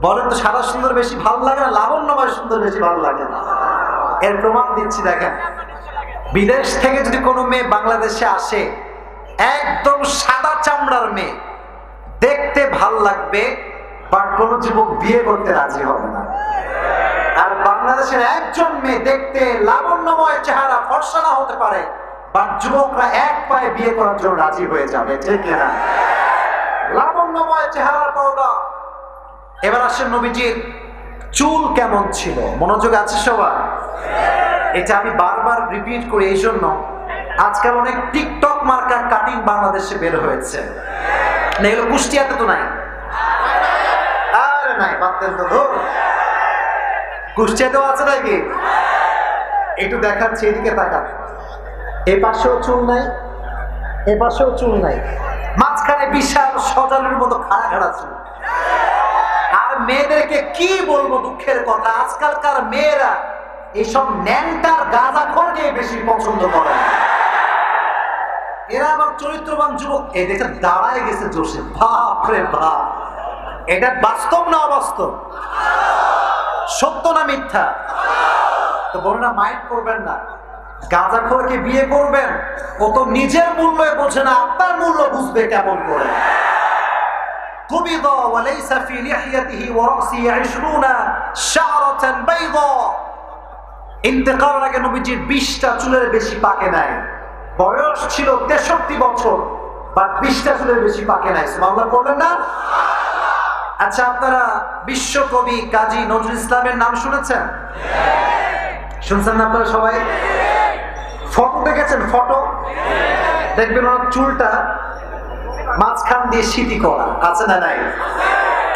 বলেন তো সাদা সুন্দর বেশি ভালো লাগে না লাবণ্যময় সুন্দর বেশি ভালো লাগে না? এর প্রমাণ দিচ্ছি দেখেন, বিদেশ থেকে যদি কোনো মেয়ে বাংলাদেশে আসে, একদম সাদা চামড়ার মেয়ে, দেখতে ভাল লাগবে, বাট কোনো যুবক বিয়ে করতে রাজি হবে না। আর বাংলাদেশের একজন মেয়ে দেখতে লাবণ্যময় চেহারা, ফর্সা না হতে পারে, বাট যুবকরা এক পায়ে বিয়ে করার জন্য রাজি হয়ে যাবে, ঠিক না? লাবণ্যময় চেহারার পর্দা। এবার আসেন নবীজির চুল কেমন ছিল, মনোযোগ আছে সবার? এটা আমি বারবার রিপিট করি এই জন্য, আজকাল অনেক টিকটক মার্কা কাটিং বাংলাদেশে বের হয়েছে। না এগুলো কুষ্টিয়াতে তো নাই? আরে নাই, বাদতেন তো ধর, কুষ্টিয়াতেও আছে নাকি? একটু দেখাচ্ছি, এদিকে তাকান। এ পাশেও চুল নাই, এ পাশেও চুল নাই, মাঝখানে বিশাল সজালের মতো খাড়া খাড়া চুল। আর মেয়েদেরকে কি বলবো, দুঃখের কথা, আজকালকার মেয়েরা এইসব ন্যাংটার গাঁজাখোরকে বেশি পছন্দ করে। এরা আবার চরিত্রবান যুবক, এই দেখে দাঁড়ায় গেছে জোশে, বাপ রে বাপ। এটা বাস্তব না অবাস্তব? সত্য না মিথ্যা? তো বলনা মাইন্ড করবেন না, গাঁজাখোরকে বিয়ে করবেন, ও তো নিজের মূল্য বোঝে না, আপনার মূল্য বুঝবে কেমন করে? قبض وليس في لحيته ورأسه 20 شعرة بيضاء। ইন্তেকালের আগে নবীজির 20টা চুলের বেশি পাকে নাই। বয়স ছিল 63 বছর, বাট 20টা চুলের বেশি পাকে নাই। সুবহানাল্লাহ বললেন না? আচ্ছা, আপনারা বিশ্বকবি কাজী নজরুল ইসলামের নাম শুনেছেন? শুনছেন না আপনারা সবাই? ফটো দেখেছেন? ফটো দেখবেন ওনার চুলটা মাঝখান দিয়ে সিটি করা আছে না নাই?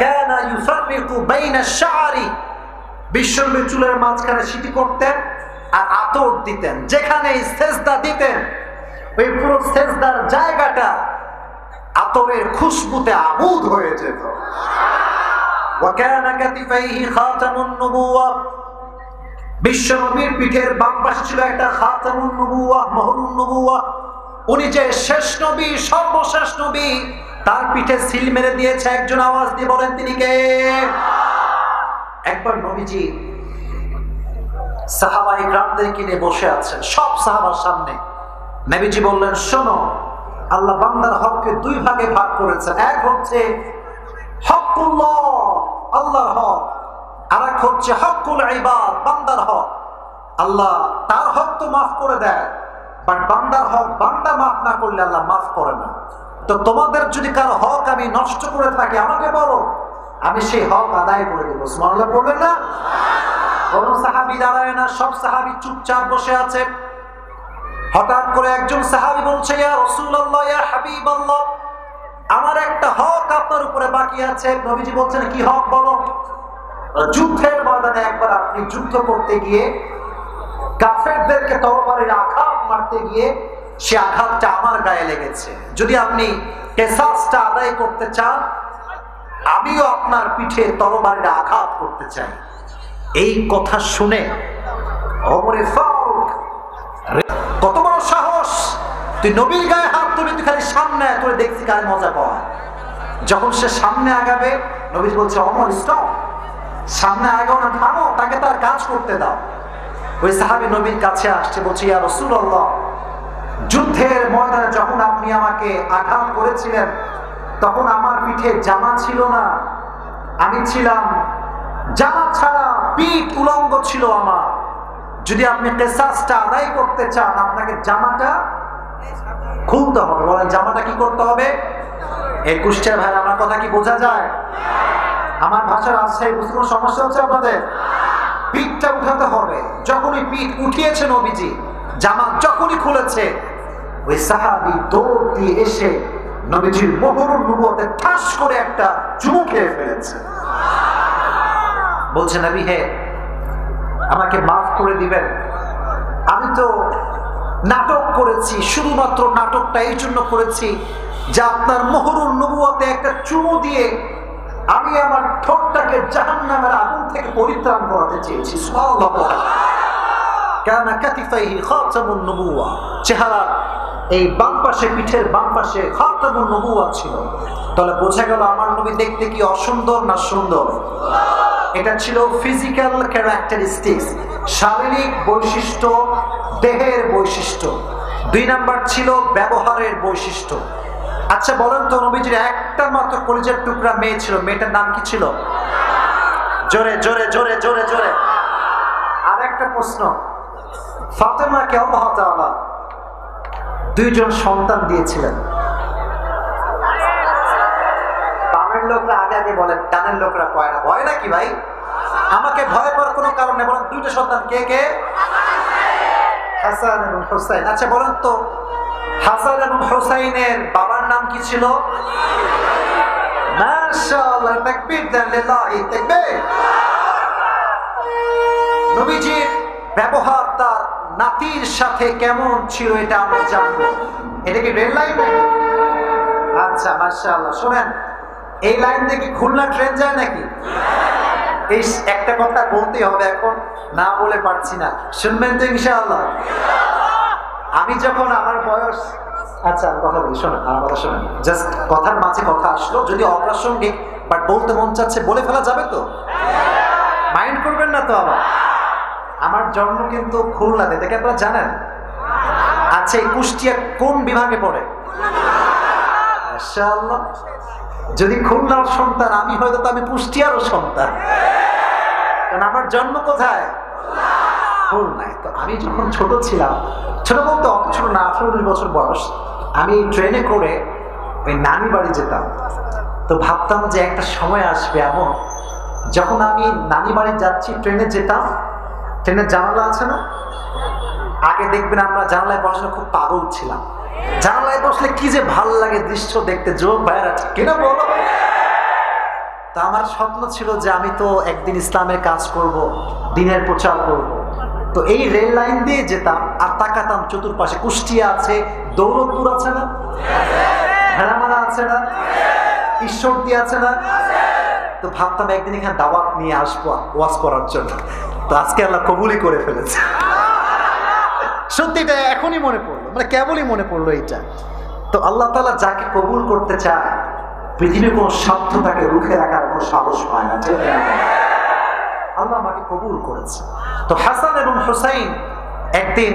কানা ইউফাররিকু বাইনা আশ-শা'রি, বিশ্বনবী চুলের মাঝখানে সিটি করতেন আর আতর দিতেন। যেখানে সেজদা দিতেন, ওই পুরো সেজদার জায়গাটা আতরের খুশবুতে আবুদ হয়ে যেত। ওয়া কানা কাতিফাইহি খাতামুন নবুওয়া, বিশ্বনবীর পিঠের বাম পাশে ছিল একটা খাতামুন নবুওয়া, মোহরুন নবুওয়া। উনি যে শেষ নবী, সর্বশেষ নবী, তার পিঠে সিল মেরে দিয়েছে একজন। আওয়াজ দিয়ে বলেন তিনি কে? একবার নবীজি সাহাবায়ে কিরামদেরকে নিয়ে বসে আছেন, সব সাহাবার সামনে। নবীজি বললেন, শোনো, আল্লাহ বান্দার হককে 2 ভাগে ভাগ করেছেন। এক হচ্ছে হকুল্লাহ, আল্লাহর হক, আর এক হচ্ছে হকুল ইবাদ, বান্দার হক। আল্লাহ তার হক তো মাফ করে দেয়, বাট বান্দার হক বান্দা মাফ না করলে আল্লাহ মাফ করে না। তো তোমাদের যদি কারো হক আমি নষ্ট করে থাকি, আমাকে বলো, আমি সেই হক আদায় করে দেবো। সুবহানাল্লাহ বলবেন না? কোন সাহাবী দাঁড়ায় না, সব সাহাবী চুপচাপ বসে আছে। হঠাৎ করে একজন সাহাবী বলছে, ইয়া রাসূলুল্লাহ, ইয়া হাবিবাল্লাহ, আমার একটা হক আপনার উপরে বাকি আছে। নবীজি বলছেন, কি হক বলো? যুদ্ধের ময়দানে একবার আপনি যুদ্ধ করতে গিয়ে কাফেরদেরকে তরবারির আঘাত মারতে গিয়ে সে আঘাতটা আমার গায়ে লেগেছে। যদি আপনি কিসাসটা আদায় করতে চান, আমিও আপনার পিঠে তরবারির আঘাত করতে চাই। এই কথা শুনে ওমরে ফারুক, কত বড় সাহস, তুই নবীর গায়ে হাত তুলে তুই খালি সামনে আয়, তোরে দেখছি গায়ে মজা পাওয়া। যখন সে সামনে আগাবে, নবী বলছে, ওমর স্টপ, সামনে আগাও না, থামো, তাকে তার কাজ করতে দাও। ওই সাহাবী নবীর কাছে আসছে, বলছে, ইয়া রাসূলুল্লাহ, যুদ্ধের ময়দানে যখন আপনি আমাকে আঘাত করেছিলেন, তখন আমার পিঠে জামা ছিল না, আমি ছিলাম জামা ছাড়া, পিঠ উলঙ্গ ছিল আমার। যদি আপনি কিসাসটা আদায় করতে চান, আপনাকে জামাটা খুলতে হবে। বলেন, জামাটা কি করতে হবে? এই কুষ্টিয়ার ভাই, আমার কথা কি বোঝা যায়? আমার ভাষার আশ্রয় বুঝতে কোনো সমস্যা হচ্ছে আপনাদের? পিঠটা উঠাতে হবে। যখনই পিঠ উঠিয়েছে নবীজি, জামা যখনই খুলেছে, ওই সাহাবী দৌড় দিয়ে এসে নবীজির মোহরুন নবুয়তে ঠাস করে একটা চুমু খেয়ে ফেলেছে। বলছে, নবী হে, আমাকে মাফ করে দিবেন, আমি তো নাটক করেছি, শুধুমাত্র নাটকটা এই জন্য করেছি যে আপনার মোহরুন নবুয়তে একটা চুমু দিয়ে আমি আমার ঠোঁটটাকে জাহান্নামের আগুন থেকে পরিত্রাণ করাতে চেয়েছি। সুবহানাল্লাহ। কানা কাতিফাইহি খাতামুন নবুওয়া, চেহারা এই বাম পাশে, পিঠের বাম পাশে খাতামুন নবুওয়াত ছিল, তাহলে বোঝা গেল আমার নবী দেখতে কি অসুন্দর না সুন্দর? এটা ছিল ফিজিক্যাল ক্যারেক্টারিস্টিক্স, শারীরিক বৈশিষ্ট্য, দেহের বৈশিষ্ট্য। 2 নাম্বার ছিল ব্যবহারের বৈশিষ্ট্য। আচ্ছা বলেন তো, নবীজির একটা মাত্র কলিজার টুকরা মেয়ে ছিল, মেয়েটার নাম কি ছিল? জোরে জোরে জোরে জোরে জোরে। আর একটা প্রশ্ন, ফাতেমাকে আল্লাহ তাআলা 2 জন সন্তান দিয়েছিলেন। বামের লোকরা আগে আগে বলেন, ডানের লোকরা কয় না। ভয় নাকি ভাই? আমাকে ভয় পাওয়ার কোনো কারণ নেই। বলেন 2টা সন্তান কে কে? হাসান এবং হুসাইন। আচ্ছা বলেন তো, হাসান এবং হুসাইনের বাবার নাম কি ছিল? মাশাআল্লাহ, তাকবীর দেন, লিল্লাহি তাকবীর। নবীজির ব্যবহার তার নাতির সাথে কেমন ছিল এটা আমরা জানবো। এটা কি রেল লাইন? আচ্ছা মাশাআল্লাহ। শুনেন, এই লাইন দিয়ে কি খুলনা ট্রেন যায় নাকি? এই একটা কথা বলতে হবে, এখন না বলে পারছি না, শুনবেন তো ইনশাআল্লাহ? আমি যখন আমার বয়স, আচ্ছা কথা বলি, শোনেন আমার কথা শোনেন। জাস্ট কথার মাঝে কথা আসলো, যদি অপ্রাসঙ্গিক বাট বলতে মন চাচ্ছে বলে ফেলা যাবে তো? মাইন্ড করবেন না তো? আবার আমার জন্ম কিন্তু খুলনাতে, দেখে আপনারা জানেন। আচ্ছা, এই কুষ্টিয়া কোন বিভাগে পড়ে? মাশাআল্লাহ। যদি খুলনার সন্তান আমি, হয়তো তো আমি কুষ্টিয়ারও সন্তান, কারণ আমার জন্ম কোথায়? খুলনায়। তো আমি যখন ছোট ছিলাম, ছোট বলতে অত ছোট না, 18-19 বছর বয়স, আমি ট্রেনে করে ওই নানি বাড়ি যেতাম। তো ভাবতাম যে একটা সময় আসবে এমন, যখন আমি নানি বাড়ি যাচ্ছি, ট্রেনে যেতাম, ট্রেনের জানালা আছে না, আগে দেখবেন আমরা জানালায় বসলে খুব পাগল ছিলাম। জানালায় বসলে কি যে ভাল লাগে দৃশ্য দেখতে, যোগ ভাইয়ারা ঠিক কিনা বলো? তা আমার স্বপ্ন ছিল যে আমি তো একদিন ইসলামের কাজ করব, দ্বীনের প্রচার করব। তো এই রেল লাইন দিয়ে যেতাম আর তাকাতাম চতুর্পাশে, কুষ্টিয়া আছে, দৌলতপুর আছে না, ভেড়ামারা আছে না, ঈশ্বরদী আছে না। তো ভাবতাম একদিন এখানে দাওয়াত নিয়ে আসবো ওয়াজ করার জন্য। তো আজকে আল্লাহ কবুলই করে ফেলেছে। সত্যি এটা এখনই মনে পড়লো, মানে কেবলই মনে পড়লো এটা। তো আল্লাহ তাআলা যাকে কবুল করতে চায়, পৃথিবীর কোন সাধ্য তাকে রুখে রাখার কোন সাহস পায় না। ঠিক না? আল্লাহ আমাকে কবুল করেছে। তো হাসান এবং হুসাইন একদিন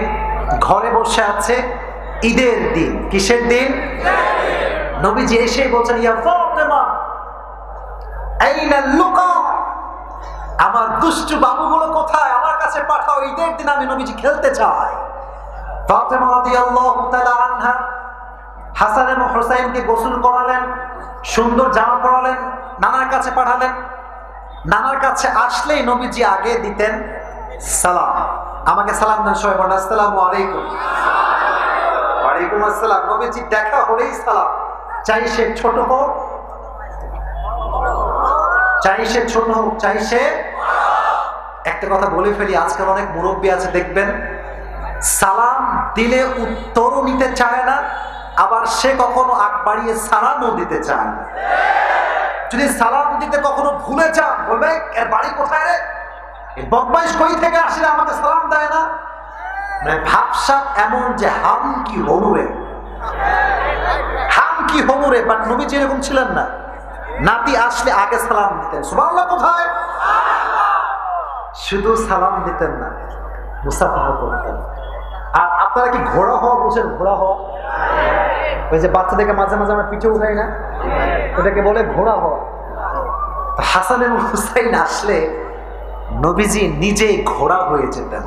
ঘরে বসে আছে, ঈদের দিন। কিসের দিন? নবীজি এসে বলছেন, ইয়া ফাতেমা আইনা লুকা, আমার দুষ্টু বাবুগুলো কোথায়? আমার কাছে পাঠাও, ঈদের দিন আমি নবীজি খেলতে চাই। ফাতেমা রাদিয়াল্লাহু তাআলা আনহা হাসান এবং হুসাইনকে গোসল করালেন, সুন্দর জামা পরালেন, নানার কাছে পাঠালেন। নানার কাছে আসলেই নবীজি আগে দিতেন সালাম। আমাকে সালাম দেন সবাই, বলেন আসসালামু আলাইকুম। ওয়ালাইকুম আসসালাম। নবীজি দেখা হলেই সালাম, চাই সে ছোট হোক, চাই সে ছোট হোক, চাই সে। একটা কথা বলে ফেলি, আজকাল অনেক মুরব্বী আছে দেখবেন, সালাম দিলে উত্তরও নিতে চায় না, আবার সে কখনো আগ বাড়িয়ে সালামও দিতে চায় না। যদি সালাম দিতে কখনো ভুলে যান, বলবে এর বাড়ি কোথায় রে, এই বদমাইশ কই থেকে আসলে আমাকে সালাম দেয় না। মানে ভাবসাব এমন যে হাম কি হনুরে, হাম কি হনুরে। বাট নবীজি এরকম ছিলেন না, নাতি আসলে আগে সালাম দিতেন। সুবহানাল্লাহ কোথায়? শুধু সালাম দিতেন না, মুসাফাহা করতেন। আর আপনারা কি ঘোড়া হওয়া বুঝেন? ঘোড়া হওয়া, ওই যে বাচ্চাদেরকে মাঝে মাঝে আমরা পিঠে উঠাই না, ওটাকে বলে ঘোড়া হওয়া। হাসান এবং হুসাইন আসলে নবীজি নিজেই ঘোড়া হয়ে যেতেন।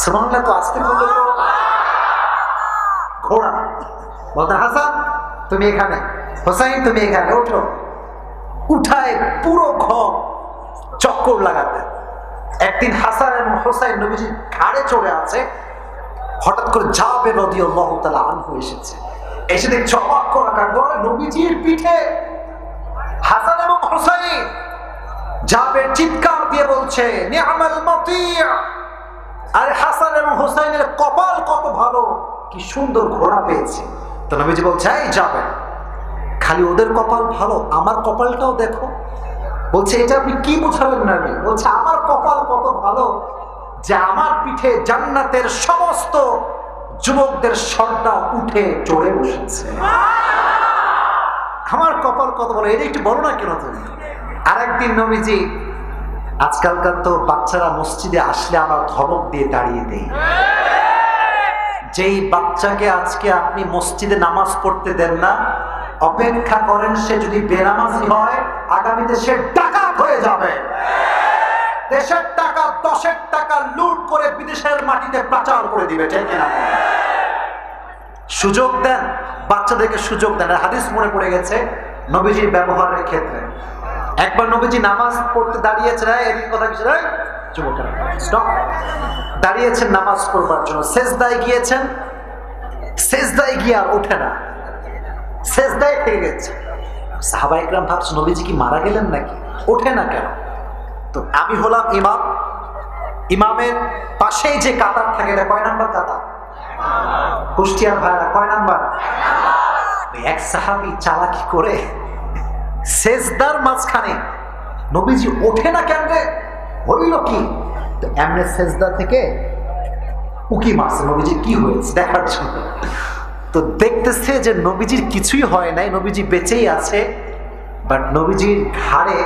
সুবহানাল্লাহ। তো আজকে বললো তো ঘোড়া, বলতেন হাসান তুমি এখানে, হুসাইন তুমি এখানে, ওঠো। উঠায় পুরো ঘর চক্কর লাগাতেন। একদিন হাসান এবং হুসাইন নবীজির ঘাড়ে চড়ে আছে, হঠাৎ করে জাবের রাদিয়াল্লাহু তাআলা আনহু এসেছে। এসে দেখ চমক করা কাণ্ড, নবীজির পিঠে হাসান এবং হুসাইন। জাবের চিৎকার দিয়ে বলছে নি'মাল মাতি'। আরে হাসান এবং হুসাইনের কপাল কত ভালো, কি সুন্দর ঘোড়া পেয়েছে। তো নবীজি বলছে, এই যাবে, খালি ওদের কপাল ভালো, আমার কপালটাও দেখো। বলছে এটা আপনি কি বুঝাবেন নবী? বলছে আমার কপাল কত ভালো যে আমার পিঠে জান্নাতের সমস্ত যুবকদের সর্দা উঠে চড়ে বসেছে। আমার কপাল কত বলো, এটা একটু বলো না কেন তুমি। আরেকদিন নবীজি, আজকালকার তো বাচ্চারা মসজিদে আসলে আমার ধমক দিয়ে তাড়িয়ে দেয়। যেই বাচ্চাকে আজকে আপনি মসজিদে নামাজ পড়তে দেন না, অপেক্ষা করেন সে যদি বেনামাজি হয় আগামীতে সে ডাকাত হয়ে যাবে। দেশের টাকা, 10-এর টাকা লুট করে বিদেশের মাটিতে পাচার করে দিবে, ঠিক কিনা? সুযোগ দেন, বাচ্চাদেরকে সুযোগ দেন। হাদিস মনে পড়ে গেছে নবীজির ব্যবহারের ক্ষেত্রে। একবার নবীজি নামাজ পড়তে দাঁড়িয়েছেন, এদিন কথা কিছু নয়, যুবকেরা স্টপ, দাঁড়িয়েছেন নামাজ পড়বার জন্য, সেজদায় গিয়েছেন, সেজদায় গিয়ে আর ওঠে না, সেজদায় থেকে গেছে। সাহাবায়ে কেরাম ভাবছেন নবীজি কি মারা গেলেন নাকি, ওঠে না কেন? তো আমি হলাম ইমাম, ইমামের পাশেই যে কাতার থাকে, এটা কয় নাম্বার কাতার? কুষ্টিয়ার ভাইরা কয় নাম্বার? এক সাহাবী চালাকি করে সেজদার মাঝখানে, নবীজি ওঠে না কেন রে, হইল কি? তো এমনি সেজদা থেকে উকি মারছে নবীজি কি হয়েছে দেখার জন্য। তো দেখতেছে যে নবীজির কিছুই হয় নাই, নবীজি বেঁচেই আছে, বাট নবীজির ঘাড়ে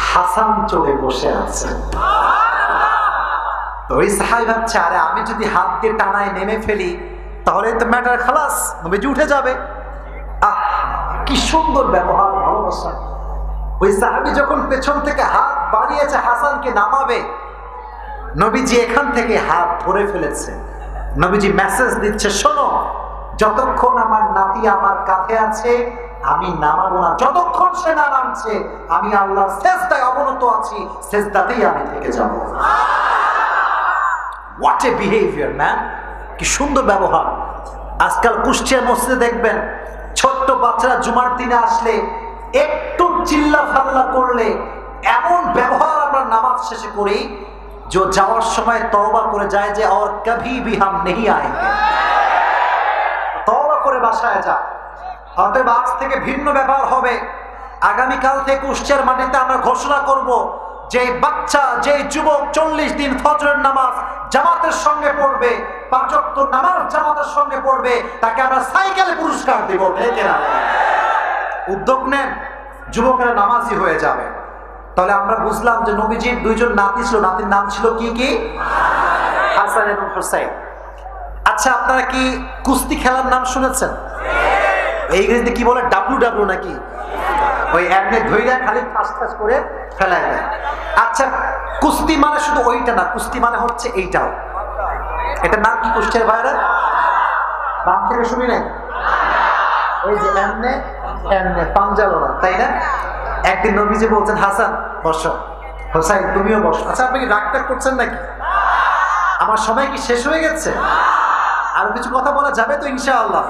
হাসান চড়ে বসে আছে। তো ওই সাহাবী ভাবছে, আরে আমি যদি হাত দিয়ে টানায় নেমে ফেলি তাহলে তো ম্যাটার খালাস, নবীজি উঠে যাবে। আহ, কি সুন্দর ব্যবহার, ভালোবাসা। ওই সাহাবী যখন পেছন থেকে হাত বাড়িয়েছে হাসানকে নামাবে, নবীজি এখান থেকে হাত ধরে ফেলেছে। নবীজি মেসেজ দিচ্ছে, শোনো, যতক্ষণ আমার নাতি আমার কাঁধে আছে আমি নামাবো না, যতক্ষণ সে না নামছে আমি আল্লাহর সেজদায় অবনত আছি, সেজদাতেই আমি থেকে যাব। হোয়াট এ বিহেভিয়ার ম্যান, কি সুন্দর ব্যবহার। আজকাল কুষ্টিয়ার মসজিদে দেখবেন ছোট্ট বাচ্চারা জুমার দিনে আসলে একটু চিল্লা ফাল্লা করলে এমন ব্যবহার আমরা নামাজ শেষে করি যে যাওয়ার সময় তওবা করে যায় যে আর কভি ভি হাম নেহি আয়েঙ্গে, তওবা করে বাসায় যায়। অতএব আজ থেকে ভিন্ন ব্যবহার হবে। আগামীকাল থেকে কুষ্টিয়ার মাটিতে আমরা ঘোষণা করব, যে বাচ্চা, যে যুবক 40 দিন ফজরের নামাজ জামাতের সঙ্গে পড়বে, 5 ওয়াক্ত নামাজ জামাতের সঙ্গে পড়বে, তাকে আমরা সাইকেলে পুরস্কার দেব। উদ্যোগ নেন, যুবকেরা নামাজি হয়ে যাবে। তাহলে আমরা বুঝলাম যে নবীজির 2জন নাতি ছিল, নাতির নাম ছিল কি কি? হাসান এবং হুসাইন। আচ্ছা, আপনারা কি কুস্তি খেলার নাম শুনেছেন? এই ইংরেজিতে কি বলে, ডাব্লু নাকি? ওই এমনি ধৈর্য খালি ঠাস ঠাস করে ফেলায় দেয়। আচ্ছা, কুস্তি মানে শুধু ওইটা না, কুস্তি মানে হচ্ছে এইটাও। এটার নাম কি কুষ্টিয়ার ভাইরা? বাম থেকে শুনি নাই, ওই যে এমনে এমনে পাঞ্জালোনা, তাই না? একদিন নবীজি বলছেন, হাসান বসো, হোসাইন তুমিও বসো। আচ্ছা, আপনি কি রাগটা করছেন নাকি? আমার সময় কি শেষ হয়ে গেছে? আরো কিছু কথা বলা যাবে তো ইনশাআল্লাহ?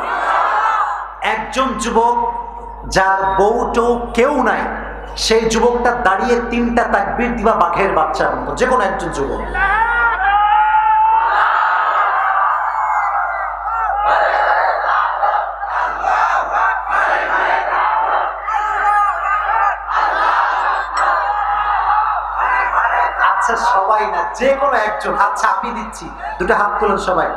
একজন যুবক যার বউটো কেউ নাই, সেই যুবকটা দাঁড়িয়ে 3টা তাকবীর দিবা বাঘের বাচ্চার মতো, যে কোনো একজন যুবক। আচ্ছা, সবাই না, যে কোনো একজন। আচ্ছা, আমি দিচ্ছি, 2টা হাত তুলেন সবাই।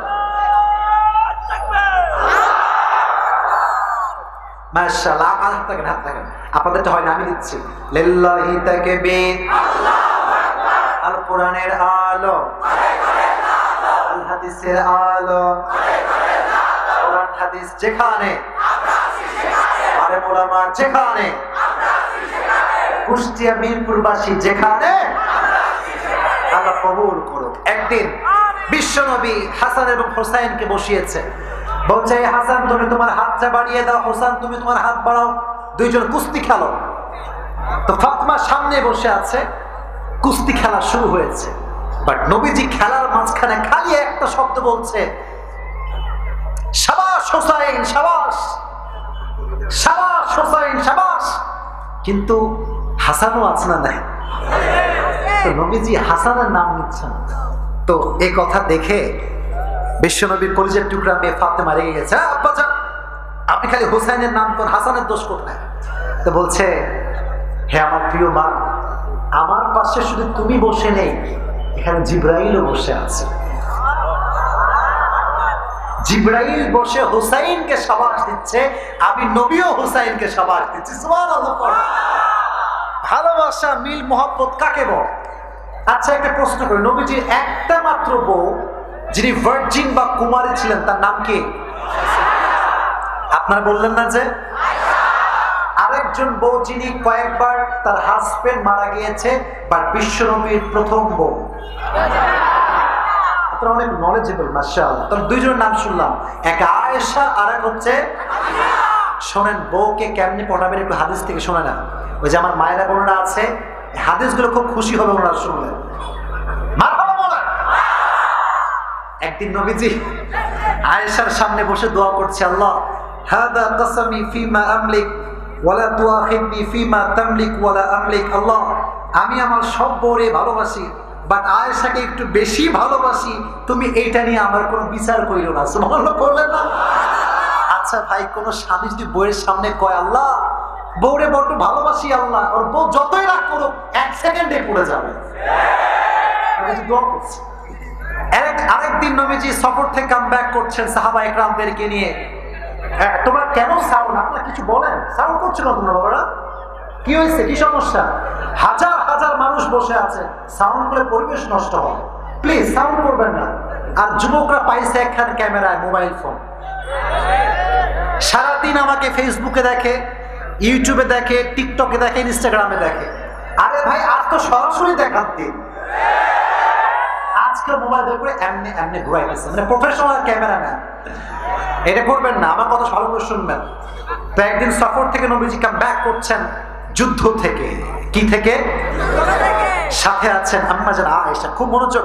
মাশাআল্লাহ, হাত থাকেন, হাত থাকেন, আপনাদেরটা হয় না, আমি দিচ্ছি। লিল্লাহি তাকবীর, আল্লাহু আকবার, আল কোরআনের আলো, আল হাদিসের আলো, কোরআন হাদিস যেখানে, আরে ওলামা যেখানে, কুষ্টিয়া মিরপুরবাসী যেখানে, আল্লাহ কবুল করুক। একদিন বিশ্বনবী হাসান এবং হোসাইনকে বসিয়েছে, বলছে, হাসান তুমি তোমার হাতটা বাড়িয়ে দাও, হোসেন তুমি তোমার হাত বাড়াও, 2জন কুস্তি খেলো। তো ফাতেমা সামনে বসে আছে, কুস্তি খেলা শুরু হয়েছে। বাট নবীজি খেলার মাঝখানে খালি একটা শব্দ বলছে, শাবাশ হোসাইন, শাবাশ, শাবাশ হোসাইন, শাবাশ। কিন্তু হাসানও আছে না নাই? তো নবীজি হাসানের নাম নিচ্ছেন। তো এই কথা দেখে বিশ্বনবীর কলিজার টুকরা মেয়ে ফাতেমা রেগে গেছে, আপনি খালি হোসেনের নাম করেন, হাসানের দোষ কোথায়? তো বলছে, হে আমার প্রিয় মা, আমার পাশে শুধু তুমি বসে নেই, এখানে জিব্রাইলও বসে আছে। জিবরাইল বসে হুসাইনকে শাবাশ দিচ্ছে, আমি নবীও হুসাইনকে শাবাশ দিচ্ছি। সুবহানাল্লাহ। ভালোবাসা, মিল, মোহাব্বত কাকে বলে? আচ্ছা, একটা প্রশ্ন করি, নবীজির একটা মাত্র বউ যিনি ভার্জিন বা কুমারী ছিলেন তার নাম কি? আপনারা বললেন না যে? আরেকজন বউ যিনি কয়েকবার তার হাজবেন্ড মারা গিয়েছে, বাট বিশ্ব নবীর প্রথম বউ। আপনারা অনেক নলেজেবল, মাশাআল্লাহ। তাহলে দুইজনের নাম শুনলাম, এক আয়েশা আর এক হচ্ছে। শোনেন, বউকে কেমনি পটাবেন একটু হাদিস থেকে শোনে না। ওই যে আমার মায়েরা বোনেরা আছে, হাদিসগুলো খুব খুশি হবে ওনারা শুনলে। একদিন নবীজি আয়েশার সামনে বসে দোয়া করছে, আল্লাহ হাদা কসমি ফিমা আমলিক ওয়ালা তুআখিদনি ফিমা তামলিক ওয়ালা আমলিক। আল্লাহ, আমি আমার সব বউরে ভালোবাসি, বাট আয়েশাকে একটু বেশি ভালোবাসি, তুমি এইটা নিয়ে আমার কোনো বিচার করিও না। সুবহানাল্লাহ বললেন না? আচ্ছা ভাই, কোন স্বামী যদি বউয়ের সামনে কয়, আল্লাহ বউরে বড্ড ভালোবাসি, আল্লাহ, ওর বউ যতই রাগ করুক 1 সেকেন্ডে পড়ে যাবে। দোয়া করছে। আরেকদিন নবীজি সফর থেকে কাম ব্যাক করছেন সাহাবা একরামদেরকে নিয়ে। তোমরা কেন সাউন্ড, আপনারা কিছু বলেন, সাউন্ড করছো না তোমরা বাবারা? কি হয়েছে, কি সমস্যা? হাজার হাজার মানুষ বসে আছে, সাউন্ড করে পরিবেশ নষ্ট হয়। প্লিজ সাউন্ড করবেন না। আর যুবকরা পাইছে একখানে ক্যামেরায় মোবাইল ফোন, সারাদিন আমাকে ফেসবুকে দেখে, ইউটিউবে দেখে, টিকটকে দেখে, ইনস্টাগ্রামে দেখে। আরে ভাই, আর তো সরাসরি দেখার দিন। আজকে মোবাইল বের করে এমনি এমনি ঘুরাইতেছে, মানে প্রফেশনাল ক্যামেরাম্যান। এটা করবেন না, আমার কথা ভালো করে শুনবেন। তো একদিন সফর থেকে নবীজি কাম ব্যাক করছেন যুদ্ধ থেকে। কি থেকে? সাথে আছেন আম্মা জান আয়েশা। খুব মনোযোগ,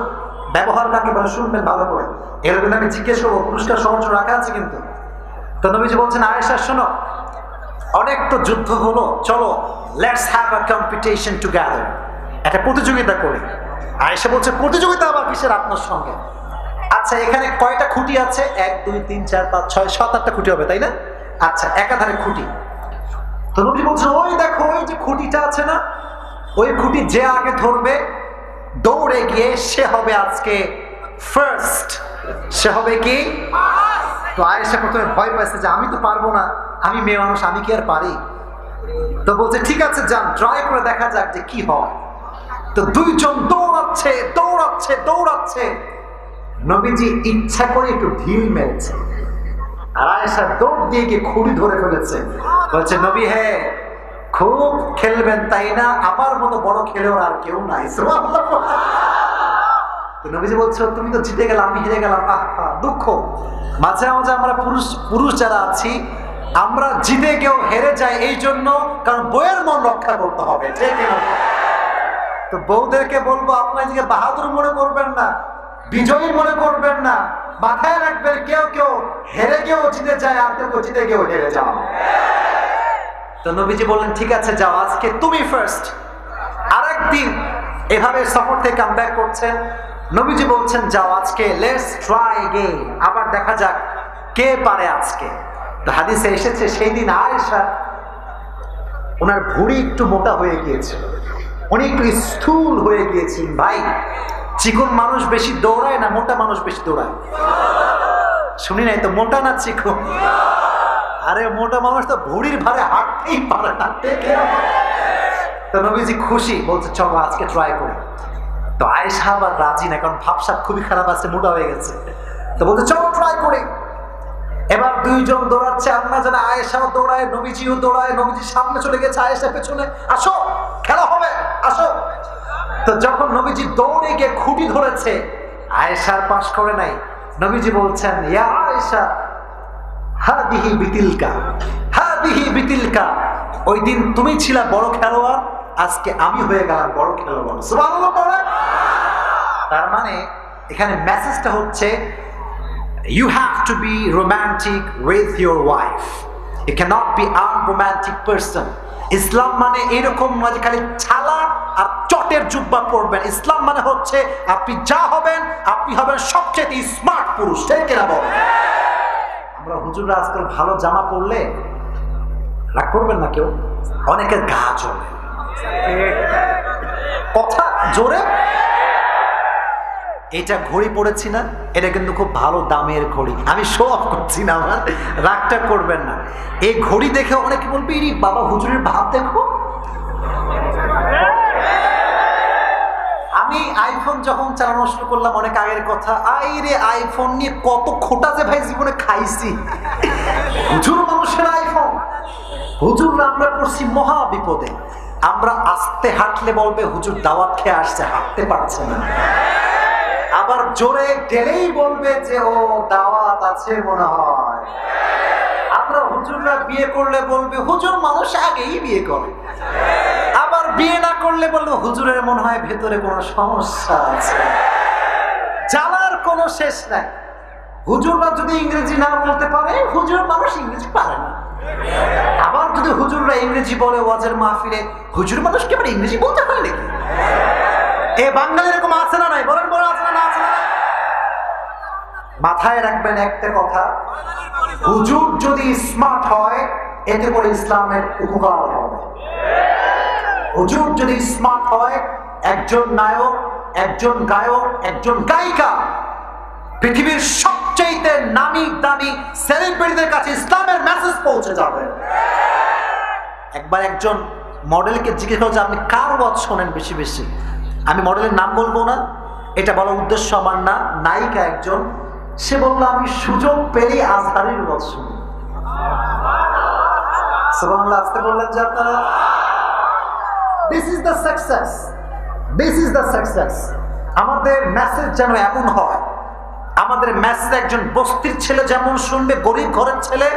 ব্যবহার কাকে বলে শুনবেন ভালো করে। এরকম আমি জিজ্ঞেস করবো, পুরস্কার সহজ রাখা আছে কিন্তু। তো নবীজি বলছেন, আয়েশা শোনো, অনেক তো যুদ্ধ হলো, চলো let's have a competition together, একটা প্রতিযোগিতা করি। আয়েশা বলছে, প্রতিযোগিতা আবার কিসের আপনার সঙ্গে? আচ্ছা, এখানে কয়টা খুঁটি আছে? 1 2 3 4 5 6 7 8টা খুঁটি হবে, তাই না? আচ্ছা, একাধারে খুঁটি। তো নবী বলছেন, ওই দেখো, ওই যে খুঁটিটা আছে না, ওই খুঁটি যে আগে ধরবে দৌড়ে গিয়ে সে হবে আজকে ফার্স্ট। সে হবে কি? তো আয়েশা প্রথমে ভয় পাইছে যে আমি তো পারবো না, আমি মেয়ে মানুষ, আমি কি আর পারি? তো বলছে, ঠিক আছে যান, ট্রাই করে দেখা যাক যে কি হয়। তো দুইজন দৌড়াচ্ছে দৌড়াচ্ছে দৌড়াচ্ছে, নবীজি ইচ্ছা করে একটু ঢিল মেরেছে, আর আয়েশা দৌড় দিয়ে গিয়ে খুঁড়ি ধরে ফেলেছে। বলছে, নবী হে, খুব খেলবেন তাই না? আমার মতো বড় খেলোয়াড় আর কেউ নাই। নবীজি বলছে, তুমি তো জিতে গেলাম, আমি হেরে গেলাম। দুঃখ। মাঝে মাঝে আমরা পুরুষ যারা আছি, আমরা জিতে কেউ হেরে যাই এই জন্য, কারণ বইয়ের মন রক্ষা করতে হবে, ঠিক না? তো বউদেরকে বলবো, আপনার নিজেকে বাহাদুর মনে করবেন না, বিজয়ী মনে করবেন না, মাথায় রাখবেন কেউ কেউ হেরে গিয়েও জিতে যায়, আর কেউ জিতে গিয়েও হেরে যাও। তো নবীজি বললেন, ঠিক আছে যাও, আজকে তুমি ফার্স্ট। আরেকদিন এভাবে সফর থেকে কাম ব্যাক করছেন, নবীজি বলছেন, যাও আজকে লেটস ট্রাই अगेन, আবার দেখা যাক কে পারে আজকে। তো হাদিসে এসেছে, সেই দিন আয়েশা, ওনার ভুঁড়ি একটু মোটা হয়ে গিয়েছিল, উনি একটু স্থূল হয়ে গিয়েছিলেন। ভাই, চিকন মানুষ বেশি দৌড়ায় না মোটা মানুষ বেশি দৌড়ায়? শুনি নাই তো, মোটা না চিকন? আরে মোটা মানুষ তো ভুঁড়ির ভারে হাঁটতেই পারে না। তো নবীজি খুশি, বলছে চলো আজকে ট্রাই করি। তো আয়েশা আবার রাজি না, কারণ ভাবসাব খুবই খারাপ আছে, মোটা হয়ে গেছে। তো বলছে চলো ট্রাই করি। এবার দুইজন দৌড়াচ্ছে, আম্মা জান আয়েশাও দৌড়ায়, নবীজিও দৌড়ায়। নবীজির সামনে চলে গেছে, আয়েশা পেছনে, আসো খেলা হবে, আসো। তো যখন নবীজি দৌড়ে গিয়ে খুঁটি ধরেছে, আয়েশার পাশ করে নাই। নবীজি বলছেন, ইয়া আয়েশা, হাদিহি বিতিলকা, হাদিহি বিতিলকা। ওই দিন তুমি ছিলা বড় খেলোয়াড়, আজকে আমি হয়ে গেলাম বড় খেলোয়াড়। সুবহানাল্লাহ বলে। তার মানে এখানে মেসেজটা হচ্ছে, you have to be romantic with your wife. You cannot be unromantic person. ইসলাম মানে এরকম নয় যে খালি ছালা আর চটের জুব্বা পরবেন। ইসলাম মানে হচ্ছে আপনি যা হবেন, আপনি হবেন সবচেয়ে স্মার্ট পুরুষ, ঠিক কিনা বলেন? আমরা হুজুররা আজকাল ভালো জামা পরলে রাগ করবেন না কেউ, অনেকের গা জ্বলে, কথা জোরে। এটা ঘড়ি পড়েছি না, এটা কিন্তু খুব ভালো দামের ঘড়ি, আমি শো অফ করছি না, আমার রাগটা করবেন না। এই ঘড়ি দেখে অনেকে বলবে ইরি বাবা হুজুরের ভাব দেখো। আমি আইফোন যখন চালানো শুরু করলাম, অনেক আগের কথা, আইরে আইফোন নিয়ে কত খোটা যে ভাই জীবনে খাইছি। হুজুর মানুষের আইফোন, হুজুর আমরা পড়ছি মহা বিপদে। আমরা আস্তে হাঁটলে বলবে হুজুর দাওয়াত খেয়ে আসছে, হাঁটতে পারছে না। আবার জোরে গেলেই বলবে যে ও দাওয়াত আছে মনে হয়। আমরা হুজুররা বিয়ে করলে বলবে হুজুর মানুষ আগেই বিয়ে করে। আবার বিয়ে না করলে বলবে হুজুরের মনে হয় ভেতরে কোনো সমস্যা আছে। জ্বালার কোনো শেষ নাই। হুজুররা যদি ইংরেজি না বলতে পারে, হুজুর মানুষ ইংরেজি পারে না। আবার যদি হুজুররা ইংরেজি বলে ওয়াজের মাহফিলে, হুজুর মানুষ কি আবার ইংরেজি বলতে হয় নাকি? এ বাঙালি এরকম আছে না নাই? বলেন বড় আছে না আছে না? মাথায় রাখবেন একটা কথা, হুজুর যদি স্মার্ট হয় এতে করে ইসলামের উপকার হবে। হুজুর যদি স্মার্ট হয়, একজন নায়ক, একজন গায়ক, একজন গায়িকা, পৃথিবীর সবচেয়ে নামি দামি সেলিব্রিটিদের কাছে ইসলামের মেসেজ পৌঁছে যাবে। একবার একজন মডেলকে জিজ্ঞেস করছে আপনি কার ওয়াজ শোনেন বেশি বেশি? আমি মডেলের নাম বলবো না, এটা বলার উদ্দেশ্য আমার না, নায়িকা একজন, সে বলল আমি সুযোগ পেলেই আজহারের ওয়াজ শুনি। সুবহানাল্লাহ, আসতে বললেন যে আপনারা, this is the success, this is the success. আমাদের মেসেজ যেন এমন হয়, আমাদের মেসেজ একজন বস্তির ছেলে যেমন শুনবে, গরিব ঘরের ছেলে,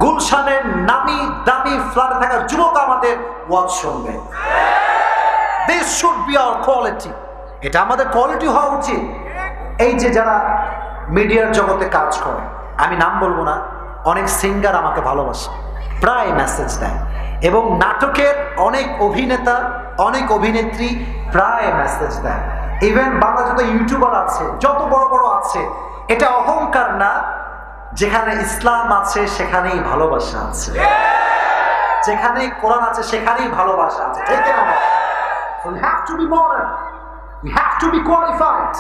গুলশানের নামি দামি ফ্ল্যাটে থাকা যুবক আমাদের ওয়াজ শুনবে। This should be our quality. এটা আমাদের কোয়ালিটি হওয়া উচিত। এই যে যারা মিডিয়ার জগতে কাজ করে, আমি নাম বলবো না, অনেক সিঙ্গার আমাকে ভালোবাসে, প্রায় মেসেজ দেয়, এবং নাটকের অনেক অভিনেতা, অনেক অভিনেত্রী প্রায় মেসেজ দেয়। ইভেন বাংলা যত ইউটিউবার আছে, যত বড় বড় আছে, এটা অহংকার না, যেখানে ইসলাম আছে সেখানেই ভালোবাসা আছে, যেখানে কোরআন আছে সেখানেই ভালোবাসা আছে, ঠিক না? So we have to be modern, we have to be qualified.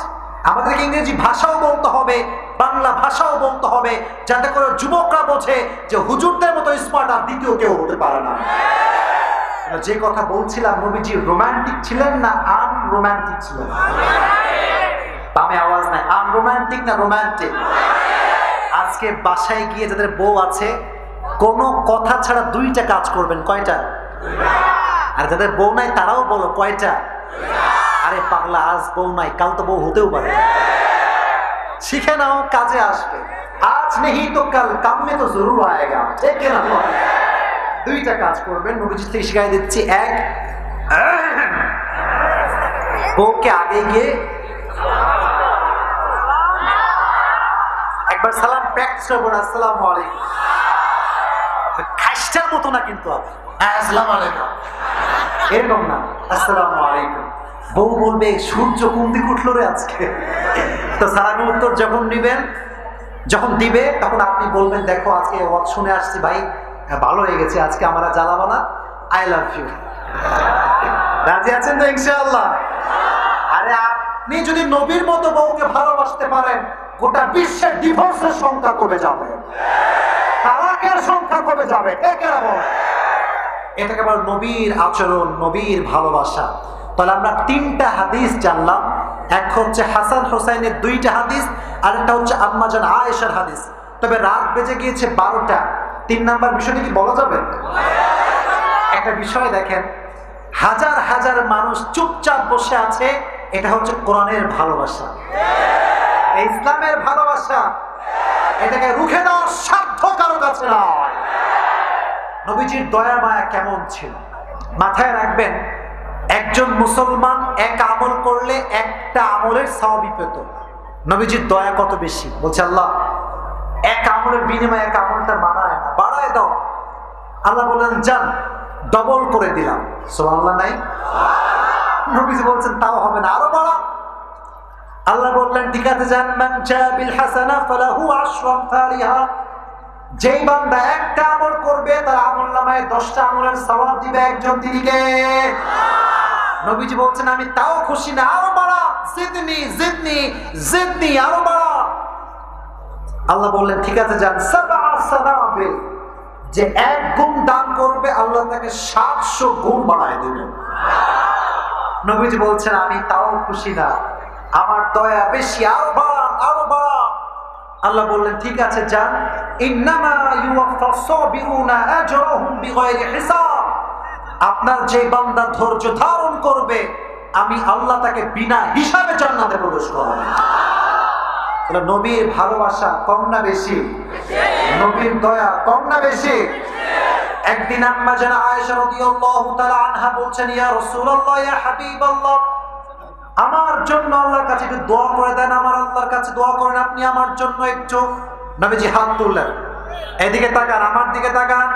আমাদেরকে ইংরেজি ভাষাও বলতে হবে, বাংলা ভাষাও বলতে হবে, যাতে করে যুবকরা বোঝে যে হুজুরদের মতো স্মার্ট আর দ্বিতীয় কেউ হতে পারে না। যে কথা বলছিলাম, নবীজি রোমান্টিক ছিলেন না আনরোমান্টিক ছিলেন? বামে আওয়াজ নাই, আনরোমান্টিক না রোমান্টিক? আজকে বাসায় গিয়ে যাদের বউ আছে, কোনো কথা ছাড়া দুইটা কাজ করবেন। কয়টা? আর যাদের বউ নাই তারাও বলো কয়টা? আরে পাগলা, আজ বউ নাই কাল তো বউ হতেও পারে। শিখে নাও, কাজে আসবে। আজ নেই তো কাল কাম মে তো জরুর আয়েগা, ঠিক না? দুইটা কাজ করবেন, নবীজি থেকে শিখাই দিচ্ছি। এক, বউকে আগে গিয়ে একবার সালাম প্র্যাকটিস করবেন, আসসালামু আলাইকুম। খাইস্টার মতো না কিন্তু, আসসালামু আলাইকুম এরকম না, আসসালামু আলাইকুম। বউ বলবে সূর্য কোন দিকে উঠলো রে আজকে? তো সালামের উত্তর যখন নিবেন, যখন দিবে, তখন আপনি বলবেন দেখো আজকে ওয়াজ শুনে আসছি ভাই, ভালো হয়ে গেছে, আজকে আমরা জ্বালাবো না, আই লাভ ইউ। রাজি আছেন তো ইনশাআল্লাহ? আরে আপনি যদি নবীর মতো বউকে ভালোবাসতে পারেন, গোটা বিশ্বের ডিভোর্সের সংখ্যা কমে যাবে, তালাকের সংখ্যা কমে যাবে। এটাকে বলে নবীর আচরণ, নবীর ভালোবাসা। তাহলে আমরা তিনটা হাদিস জানলাম, এক হচ্ছে হাসান হোসাইনের দুইটা হাদিস, আর একটা হচ্ছে আম্মা জান আয়েশার হাদিস। তবে রাত বেজে গিয়েছে 12টা, 3 নাম্বার বিষয়টা কি বলা যাবে? একটা বিষয় দেখেন, হাজার হাজার মানুষ চুপচাপ বসে আছে, এটা হচ্ছে কোরআনের ভালোবাসা, ইসলামের ভালোবাসা। এটাকে রুখে দেওয়ার সাধ্য কারো কাছে নয়। নবীজির দয়া মায়া কেমন ছিল মাথায় রাখবেন। একজন মুসলমান এক আমল করলে একটা আমলের সওয়াব পেত। নবীজির দয়া কত বেশি, বলছে আল্লাহ এক আমলের বিনিময়ে এক আমলটা মানায় না, বাড়ায় দাও। আল্লাহ বললেন যান, ডবল করে দিলাম। সুবহানাল্লাহ নাই? নবীজি বলছেন তাও হবে না, আরো বাড়া। আল্লাহ বললেন ঠিক আছে যান, মান জা বিল হাসানা ফালাহু আশরু আমসালিহা। যেই বান্দা একটা আমল করবে তার আমলনামায় 10টা আমলের সওয়াব দিবে একজন, তিনি কে? নবীজি বলছেন আমি তাও খুশি না, আরো বাড়া, জিদনি জিদনি জিদনি, আরো বাড়া। আল্লাহ বললেন ঠিক আছে যান, সাবআ সানাবিল, যে 1 গুণ দান করবে আল্লাহ তাকে 700 গুণ বাড়ায় দেবেন। নবীজি বলছেন আমি তাও খুশি না, আমার দয়া বেশি, আরো বাড়ান আরো বাড়ান। আল্লাহ বললেন ঠিক আছে যান, ইন্নামা ইউওয়াফাস সাবিরুনা আজরাহুম বিগাইরি হিসাব, আপনার যে বান্দা ধৈর্য ধারণ করবে আমি আল্লাহ তাকে বিনা হিসাবে জান্নাতে প্রবেশ করাবো। নবীর ভালোবাসা কম না বেশি? নবীর দয়া কম না বেশি? একদিন আম্মা জান আয়েশা রাদিয়াল্লাহু তাআলা আনহা বলছেন, ইয়া রাসূলুল্লাহ, ইয়া হাবিবাল্লাহ, আমার জন্য আল্লাহর কাছে একটু দোয়া করে দেন, আমার আল্লাহর কাছে দোয়া করেন আপনি আমার জন্য একটু। নবীজি হাত তুললেন, এদিকে তাকান, আমার দিকে তাকান।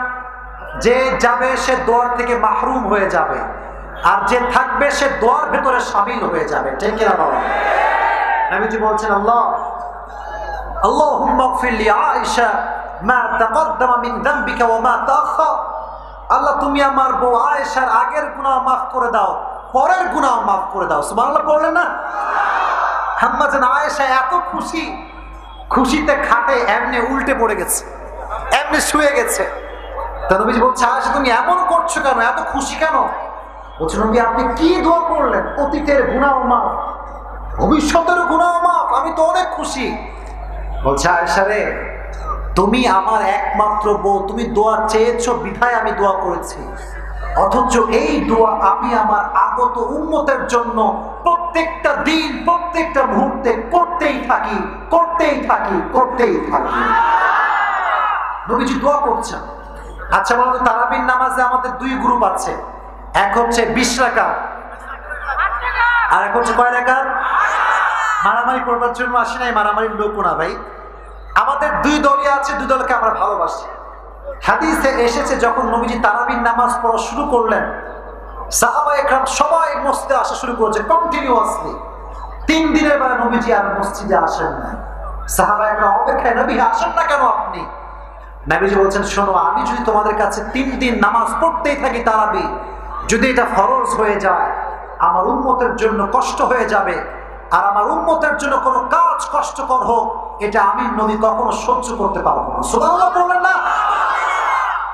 যে যাবে সে দোয়ার থেকে মাহরুম হয়ে যাবে, আর যে থাকবে সে দোয়ার ভেতরে শামিল হয়ে যাবে, ঠিক কিনা বাবা? নবীজি বলছেন আল্লাহুম্মা ইগফির লি আয়েশা মা তাকদ্দামা মিন যামবিকা ওয়া মা তাআখার, আল্লাহ তুমি আমার বউ আয়েশার আগের গুনাহ মাফ করে দাও, পরের গুনাহ মাফ করে দাও। সুবহানাল্লাহ পড়লেন না? আম্মা জান আয়েশা এত খুশি, খুশিতে খাটে এমনি উল্টে পড়ে গেছে, এমনি শুয়ে গেছে। তা নবীজি বলছে আয়েশা তুমি এমন করছো কেন, এত খুশি কেন? বলছে নবী আপনি কি দোয়া করলেন, অতীতের গুনাহ মাফ, ভবিষ্যতের গুনাহ মাফ, আমি তো অনেক খুশি। বলছে আয়েশা রে, তুমি আমার একমাত্র বউ, তুমি দোয়া চেয়েছো বিধায় আমি দোয়া করেছি, অথচ এই দোয়া আমি আমার আগত উম্মতের জন্য প্রত্যেকটা দিন প্রত্যেকটা মুহূর্তে করতেই থাকি করতেই থাকি করতেই থাকি। নবীজি দোয়া করছেন। আচ্ছা বলতো তারাবির নামাজে আমাদের 2 গ্রুপ আছে, এক হচ্ছে 20 রাকাত আর এক হচ্ছে কয় রাকাত? মারামারি করবার জন্য আসি নাই, মারামারির লোক না ভাই। আমাদের 2 দলই আছে, 2 দলকে আমরা ভালোবাসি। হাদিসে এসেছে যখন নবীজি তারাবির নামাজ পড়া শুরু করলেন, সাহাবায়ে কেরাম সবাই মসজিদে আসা শুরু করেছে কন্টিনিউয়াসলি। 3 দিনের বেলা নবীজি আর মসজিদে আসেন না। সাহাবায়ে কেরাম অপেক্ষায়, নবী আসেন না কেন আপনি? নবীজি বলছেন শোনো, আমি যদি তোমাদের কাছে 3 দিন নামাজ পড়তেই থাকি তারাবি, যদি এটা ফরজ হয়ে যায় আমার উম্মতের জন্য কষ্ট হয়ে যাবে, আর আমার উম্মতের জন্য কোনো কাজ কষ্টকর হোক এটা আমি নবী কখনো সহ্য করতে পারবো না। সুবহানাল্লাহ বললেন না?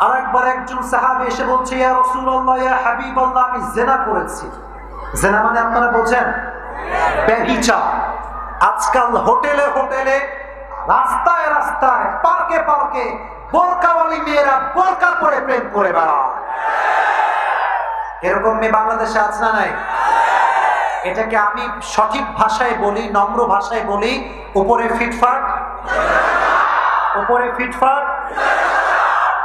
আরেকবার একজন সাহাবী এসে বলছে, ইয়া রাসূলুল্লাহ, ইয়া হাবিবাল্লাহ, আমি জিনা করেছি। জিনা মানে আপনারা বোঝেন? ব্যভিচার। আজকাল হোটেলে হোটেলে, রাস্তায় রাস্তায়, পার্কে পার্কে বোরকাওয়ালি মেয়েরা বোরকা পরে প্রেম করে বেড়ায়। এরকম মেয়ে বাংলাদেশে আছে না নাই? এটাকে আমি সঠিক ভাষায় বলি, নম্র ভাষায় বলি, উপরে ফিটফাট, উপরে ফিটফাট।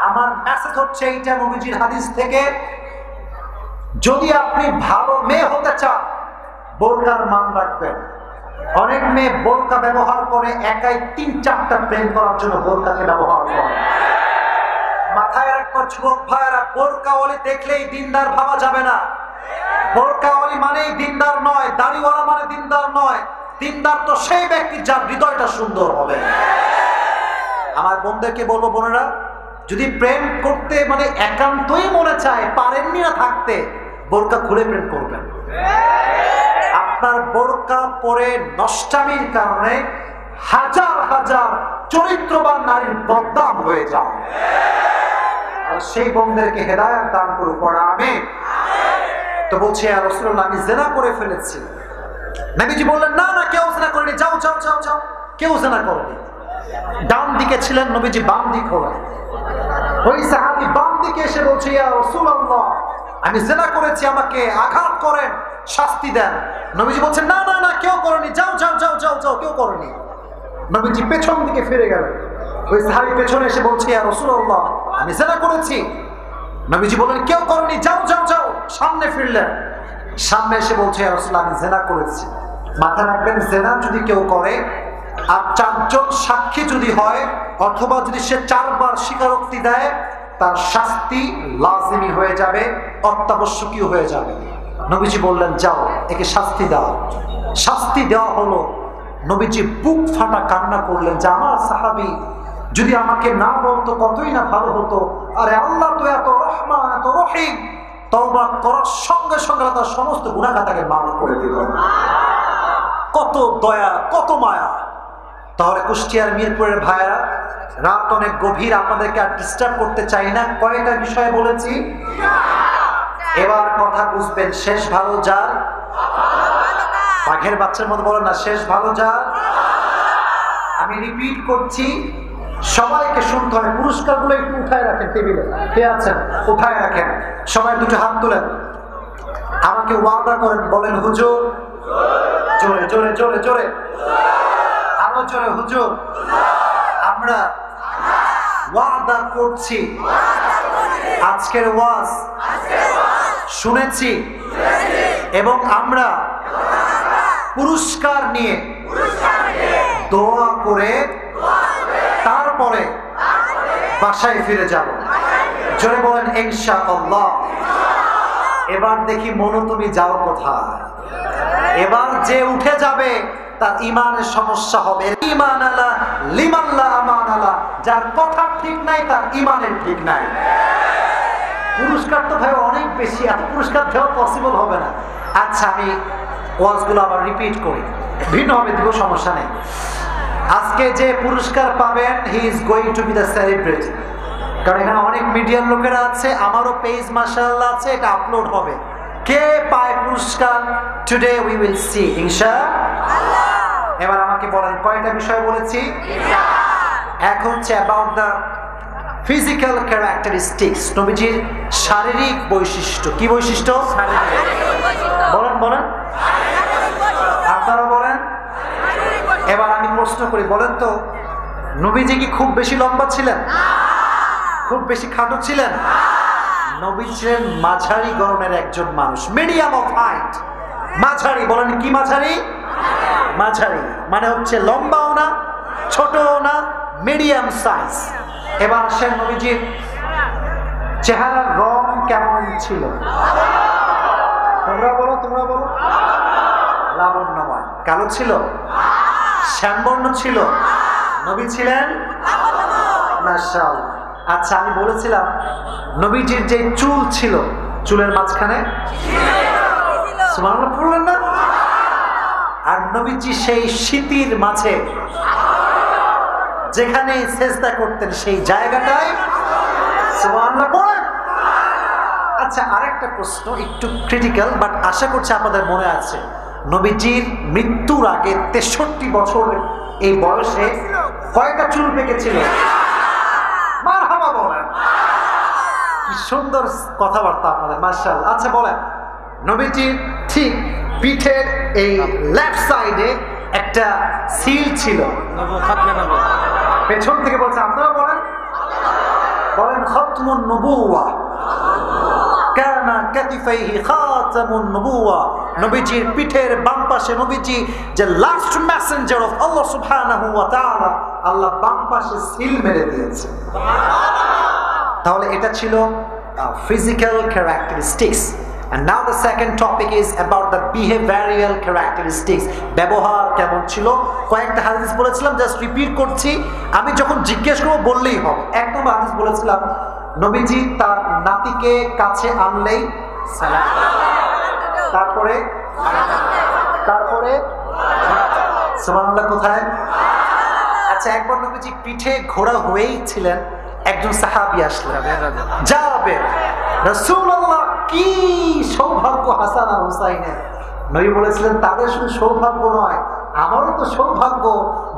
আমার মেসেজ হচ্ছে এইটা নবীজির হাদিস থেকে, যদি আপনি ভালো মেয়ে হতে চান বোরকার মান রাখবেন। অনেক মেয়ে বোরকা ব্যবহার করে একাই 3-4টা প্রেম করার জন্য বোরকাকে ব্যবহার করে। মাথায় রাখবো যুবক ভাইয়েরা, বোরকাওয়ালি দেখলেই দিনদার ভাবা যাবে না। বোরকাওয়ালি মানেই দিনদার নয়, দাড়িওয়ালা মানে দিনদার নয়। দিনদার তো সেই ব্যক্তি যার হৃদয়টা সুন্দর হবে। আমার বোনদেরকে বলবো, বোনেরা যদি প্রেম করতে মানে একান্তই মনে চায়, পারেননি না থাকতে, বোরকা খুলে প্রেম করবেন। আপনার বোরকা পরে নষ্টামির কারণে হাজার হাজার চরিত্রবান নারীর বদনাম হয়ে যায়। আর সেই বোনদেরকে হেদায়েত দান করুন, পড়া আমিন। তো বলছে ইয়া রাসূলুল্লাহ, আমি জিনা করে ফেলেছি। নবীজি বললেন না না, কেউ জিনা করেনি, যাও যাও যাও যাও, কেউ জিনা করেনি। ডান দিকে ছিলেন নবীজি, বাম দিক হলেন। ওই সাহাবী বাম দিকে এসে বলছে, ইয়া রাসূলুল্লাহ, আমি জিনা করেছি, আমাকে আঘাত করেন, শাস্তি দেন। নবীজি বলছেন না না না, কেউ করেনি, যাও যাও যাও যাও যাও, কেউ করেনি। নবীজি পেছন দিকে ফিরে গেলেন। ওই সাহাবী পেছনে এসে বলছে, ইয়া রাসূলুল্লাহ, আমি জিনা করেছি। নবীজি বললেন কেউ করেনি, যাও যাও যাও। সামনে ফিরলেন, সামনে এসে বলছে, ইয়া রাসূলুল্লাহ, আমি জিনা করেছি। মাথা রাখবেন, জিনা যদি কেউ করে আর 4 জন সাক্ষী যদি হয়, অথবা যদি সে 4 বার স্বীকারোক্তি দেয়, তার শাস্তি লাজিমি হয়ে যাবে, অত্যাবশ্যকীয় হয়ে যাবে। নবীজি বললেন যাও, একে শাস্তি দাও। শাস্তি দেওয়া হলো। নবীজি বুক ফাটা কান্না করলেন যে আমার সাহাবী যদি আমাকে না বলতো কতই না ভালো হতো। আরে আল্লাহ তো এত রহমান, এত রহিম, তওবা করার সঙ্গে সঙ্গে তার সমস্ত গুনাহ খাতাকে মাফ করে দিল। কত দয়া, কত মায়া। তাহলে কুষ্টিয়ার মিরপুরের ভাইরা, রাত অনেক গভীর, আপনাদেরকে আর ডিস্টার্ব করতে চাই না। কয়টা বিষয় বলেছি? এবার কথা বুঝবেন। শেষ ভালো যার, বাঘের বাচ্চার মতো বলেন না, শেষ ভালো যার। আমি রিপিট করছি, সবাইকে শুনতে হবে। পুরস্কারগুলো একটু উঠায় রাখেন, টেবিলে কে আছেন উঠায় রাখেন। সবাই দুটো হাত তুলেন, আমাকে ওয়াদা করেন, বলেন হুজুর, জোরে জোরে জোরে জোরে, আরো জোরে, হুজুর আমরা ওয়াদা করছি আজকের ওয়াজ শুনেছি এবং আমরা পুরস্কার নিয়ে দোয়া করে তারপরে বাসায় ফিরে যাব। জোরে বলেন ইনশাআল্লাহ। এবার দেখি মনু, তুমি যাও কোথায়? এবার যে উঠে যাবে তার ইমানের সমস্যা হবে। ঈমান আলা লিমান লা আমান আলা, যার কথা ঠিক নাই তার ইমানের ঠিক নাই। পুরস্কার তো ভাই অনেক বেশি, এত পুরস্কার দেওয়া পসিবল হবে না। আচ্ছা, আমি ওয়াজগুলো আবার রিপিট করি, ভিন্ন হবে দিব, সমস্যা নেই। আজকে যে পুরস্কার পাবেন, he is going to B the celebrity. কারণ এখানে অনেক মিডিয়ার লোকেরা আছে, আমারও পেজ মাশাআল্লাহ আছে, এটা আপলোড হবে। কে পায় পুরস্কার টুডে উই উইল সি ইনশাআল্লাহ। এবার আমাকে বলেন কয়টা বিষয় বলেছি? এক হচ্ছে অ্যাবাউট দ্য ফিজিক্যাল ক্যারেক্টারিস্টিক্স, নবীজির শারীরিক বৈশিষ্ট্য। কি বৈশিষ্ট্য? বলেন বলেন, আপনারা বলেন। এবার আমি প্রশ্ন করি, বলেন তো, নবীজি কি খুব বেশি লম্বা ছিলেন? খুব বেশি খাটো ছিলেন? নবী ছিলেন মাঝারি গড়নের একজন মানুষ, মিডিয়াম অফ হাইট। মাঝারি, বলেন কি মাঝারি? মাঝারি মানে হচ্ছে লম্বাও না, ছোটও না, মিডিয়াম সাইজ। এবার আসেন, নবীজির চেহারার রং কেমন ছিল? তোমরা বলো, তোমরা বলো। লাবণ্যময়। কালো ছিল? শ্যামবর্ণ ছিল? নবী ছিলেন মাশাআল্লাহ। আচ্ছা, আমি বলেছিলাম নবীজির যে চুল ছিল, চুলের মাঝখানে সুবহানাল্লাহ পড়লেন না? আর নবীজি সেই শীতির মাঝে যেখানে সেজদা করতেন সেই জায়গাটায় সুবহানাল্লাহ পড়েন। আচ্ছা, আরেকটা প্রশ্ন একটু ক্রিটিক্যাল, বাট আশা করছি আপনাদের মনে আছে। নবীজির মৃত্যুর আগে 63 বছর এই বয়সে কয়টা চুল পেকেছিল? মারহাবা বলেন। কি সুন্দর কথাবার্তা আপনাদের, মাশাআল্লাহ। আচ্ছা বলেন, নবীজির ঠিক পিঠের এই লেফট সাইডে একটা সিল ছিল, পেছন থেকে বলছে, আপনারা বলেন, বলেন খাতমুন নবুওয়া, কানা কাতিফাইহি খাতামুন নবুওয়া। নবীজির পিঠের বাম পাশে নবীজি যে লাস্ট মেসেঞ্জার অফ আল্লাহ সুবহানাহু ওয়া তাআলা, আল্লাহ বাম পাশে সিল মেরে দিয়েছে। তাহলে এটা ছিল physical characteristics. And now the second topic is about the behavioral characteristics. ব্যবহার কেমন ছিল? কয়েকটা হাদিস বলেছিলাম, জাস্ট রিপিট করছি। আমি যখন জিজ্ঞেস করব বললেই হবে। এক নম্বর হাদিস বলেছিলাম, নবীজি তার নাতিকে কাছে আনলেই সালাম, তারপরে তারপরে সুবহানাল্লাহ কোথায়? আচ্ছা, একবার নবীজি পিঠে ঘোড়া হয়েই ছিলেন, একজন সাহাবী আসলেন, জাবের, রাসূলুল্লাহ কি সৌভাগ্য হাসান আর হুসাইনের। নবী বলেছিলেন, তাদের শুধু সৌভাগ্য নয়, আমারও তো সৌভাগ্য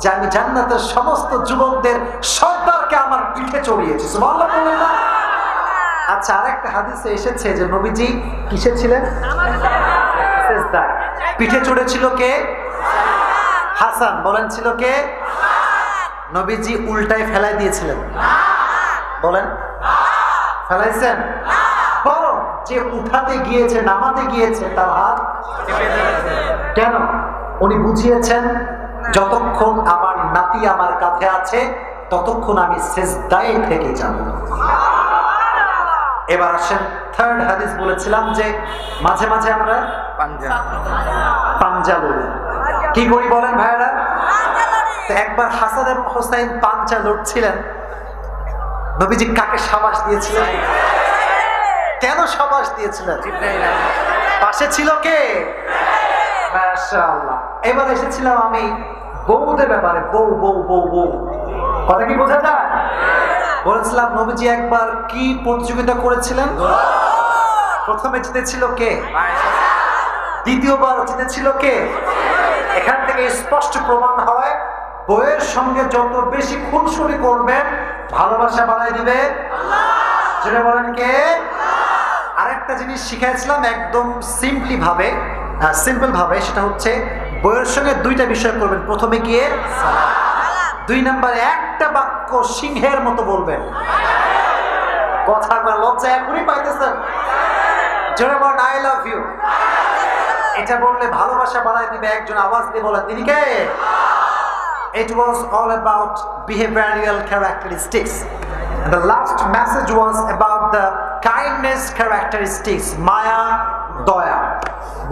যে আমি জান্নাতের সমস্ত যুবকদের সর্দারকে আমার পিঠে চড়িয়েছি। সুবহানাল্লাহ বলেন না? আচ্ছা, আরেকটা হাদিসে এসেছে যে নবীজি কিসে ছিলেন? সিজদায়। পিঠে চড়েছিল কে? হাসান। বলেন ছিল কে? নবীজি উল্টায় ফেলাই দিয়েছিলেন? বলেন, ফেলাইছেন? বরং যে উঠাতে গিয়েছে, নামাতে গিয়েছে, তার হাত কেন? উনি বুঝিয়েছেন, যতক্ষণ আমার নাতি আমার কাঁধে আছে ততক্ষণ আমি সিজদায় থেকে যাব। এবার আসেন থার্ড হাদিস, বলেছিলাম যে মাঝে মাঝে আমরা পাঞ্জা লড়ি। কি করি বলেন ভাইরা? একবার হাসান এবং হোসাইন পাঞ্জা লড়ছিলেন, নবীজি কাকে শাবাশ দিয়েছিলেন? কেন শাবাশ দিয়েছিলেন? পাশে ছিল কে? ব্যাস, মাশাআল্লাহ। এবার এসেছিলাম আমি বউদের ব্যাপারে। বউ বউ বউ বউ কথা কি বোঝা যায়? বলেছিলাম নবীজি একবার কি প্রতিযোগিতা করেছিলেন? প্রথমে জিতেছিল কে? দ্বিতীয়বার জিতেছিল কে? এখান থেকে স্পষ্ট প্রমাণ হয় বউয়ের সঙ্গে যত বেশি খুনসুনি করবেন ভালোবাসা বাড়ায় দিবে আল্লাহ। যেটা বলেন কে? আরেকটা জিনিস শিখাইছিলাম একদম সিম্পল ভাবে, সেটা হচ্ছে বউয়ের সঙ্গে দুইটা বিষয় করবেন। প্রথমে গিয়ে দুই নাম্বারে একটা বাক্য সিংহের মতো বলবেন। কথা লজ্জা এখনই পাইতেছেন? যেটা বলেন আই লাভ ইউ, এটা বললে ভালোবাসা বাড়ায় দিবে। একজন আওয়াজ দিয়ে বলেন তিনি কে? It was all about behavioral characteristics. And the last message was about the kindness characteristics, maya, দয়া।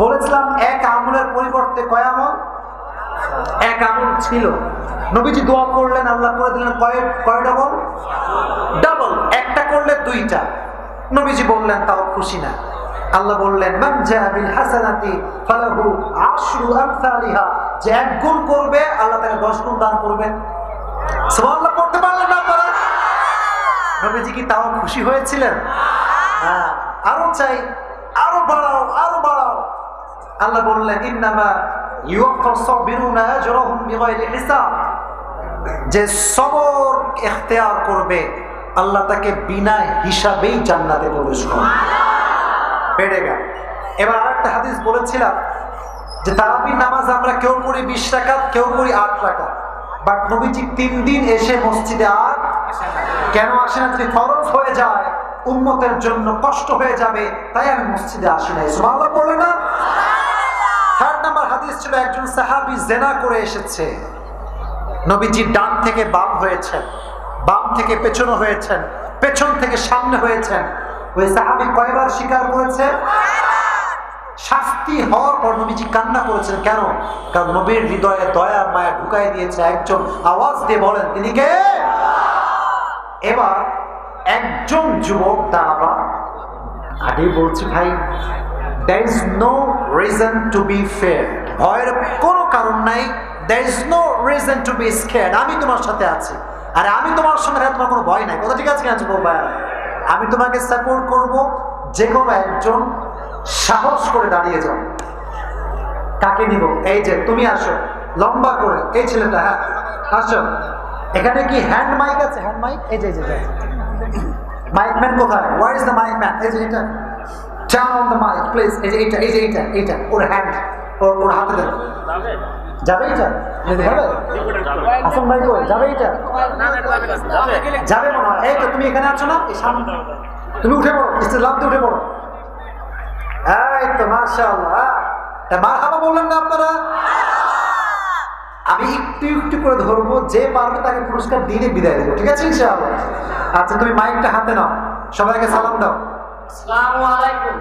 বলেছিলাম এক আমলের পরিবর্তে কয় আমল? এক আমল ছিল। নবীজি দোয়া করলেন, আল্লাহ করে দিলেন কয় ডাবল? ডাবল। একটা করলে দুইটা। নবীজি বললেন তাও খুশি না। আল্লাহ বললেন মান জাআ বিল হাসানাতি ফালাহু আশরু আমসালিহা, যে এক গুণ করবে আল্লাহ তাকে 10 গুণ দান করবেন। সুবহানাল্লাহ পড়তে পারলেন না আপনারা? নবীজি কি তাও খুশি হয়েছিলেন? হ্যাঁ, আরো চাই, আরো বাড়াও, আরো বাড়াও। আল্লাহ বললেন ইন্নামা ইউওয়াফাস সাবিরুনা আজরাহুম বিগাইরি হিসাব, যে সবর ইখতিয়ার করবে আল্লাহ তাকে বিনা হিসাবেই জান্নাতে প্রবেশ করাবে। বেড়ে গেল। এবার আরেকটা হাদিস বলেছিলাম যে তারাবির নামাজ আমরা কেউ পড়ি 20 রাকাত, কেউ পড়ি 8 রাকাত। বাট নবীজি 3 দিন এসে মসজিদে আর কেন আসে না? যদি ফরজ হয়ে যায় উম্মতের জন্য কষ্ট হয়ে যাবে, তাই আমি মসজিদে আসি নাই। সুবহানাল্লাহ পড়লে না? 3 নাম্বার হাদিস ছিল একজন সাহাবী জিনা করে এসেছে। নবীজি ডান থেকে বাম হয়েছেন, বাম থেকে পেছনে হয়েছেন, পেছন থেকে সামনে হয়েছেন। ওই সাহাবী কয়বার স্বীকার করেছে? শাস্তি হওয়ার পর নবীজি কান্না করেছেন। কেন? কারণ নবীর হৃদয়ে দয়া মায়া ঢুকাই দিয়েছে। একজন আওয়াজ দিয়ে বলেন তিনি কে? এবার একজন যুবক দাঁড়াবা। আগেই বলছি ভাই, there is no reason to be feared, ভয়ের কোনো কারণ নাই। there is no reason to be scared, আমি তোমার সাথে আছি। আরে আমি তোমার সঙ্গে, তোমার কোনো ভয় নাই। কথা ঠিক আছে? কেন ভাইয়া, আমি তোমাকে সাপোর্ট করব। যে কোনো একজন সাহস করে দাঁড়িয়ে যাও। কাকে নিব? এই যে তুমি আসো, লম্বা করে এই ছেলেটা। হ্যাঁ আসো। এখানে কি হ্যান্ড মাইক আছে? হ্যান্ড মাইক এই যে মাইকম্যান কোথায়? Where is the mic man? এই যে এটা, turn on the mic please. এই যে এটা, এই যে এটা ওর হ্যান্ড, ওর হাতে দেন। যাবে এটা? যাবে? আসল ভাই কই যাবে? এটা যাবে মনে হয়। এই তো তুমি এখানে আছো না? এই সামনে তুমি উঠে পড়ো, ইসলামতে উঠে পড়ো। এই তো মাশাআল্লাহ। মারহাবা বললেন না আপনারা? আমি একটু একটু করে ধরবো, যে পারবে তাকে পুরস্কার দিয়ে বিদায় দেবো। ঠিক আছে ইনশাআল্লাহ? আচ্ছা তুমি মাইকটা হাতে নাও, সবাইকে সালাম দাও। আসসালামু আলাইকুম।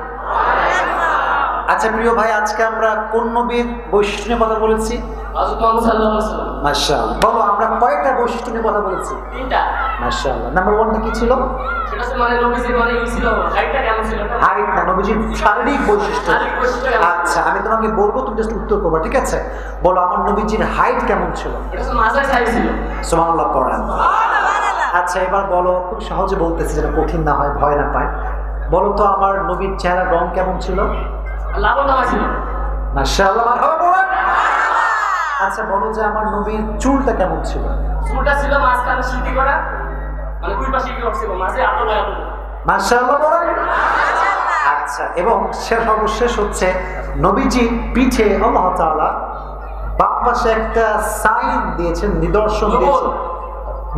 আচ্ছা প্রিয় ভাই, আজকে আমরা কোন নবীর বৈশিষ্ট্য নিয়ে কথা বলেছি? হযরত মুহাম্মদ সাল্লাল্লাহু আলাইহি ওয়াসাল্লাম। মাশাআল্লাহ। বলো আমরা কয়টা বৈশিষ্ট্য নিয়ে কথা বলেছি? 3টা। মাশাআল্লাহ। নাম্বার 1 কি ছিল? সেটা হচ্ছে মানে নবীজির মানে কি ছিল? হাইটটা কেমন ছিল? হাইট না, নবীজির শারীরিক বৈশিষ্ট্য। আচ্ছা আমি তোমাকে বলবো, তুমি জাস্ট উত্তর করবে। ঠিক আছে? বলো আমার নবীজির হাইট কেমন ছিল? এটা তো মাঝারি সাইজ ছিল। সুবহানাল্লাহ পড়েন। আচ্ছা এবার বলো, খুব সহজে বলতেছি যেন কঠিন না হয়, ভয় না পায়। বলো তো আমার নবীর চেহারার রং কেমন ছিল? লাবণ্যময় ছিল। মাশাআল্লাহ, মারহাবা বলেন। আচ্ছা বলো যে আমার নবীর চুলটা কেমন ছিল? চুলটা ছিল মাঝখানে সিঁথি করা, মানে দুই পাশে কি ছিল, মাঝে আলো লাগানো। মাশাআল্লাহ বলেন। আচ্ছা এবং সর্বশেষ হচ্ছে নবীজি পিঠে আল্লাহ তাআলা বাম পাশে একটা সাইন দিয়েছেন, নিদর্শন দিয়েছেন।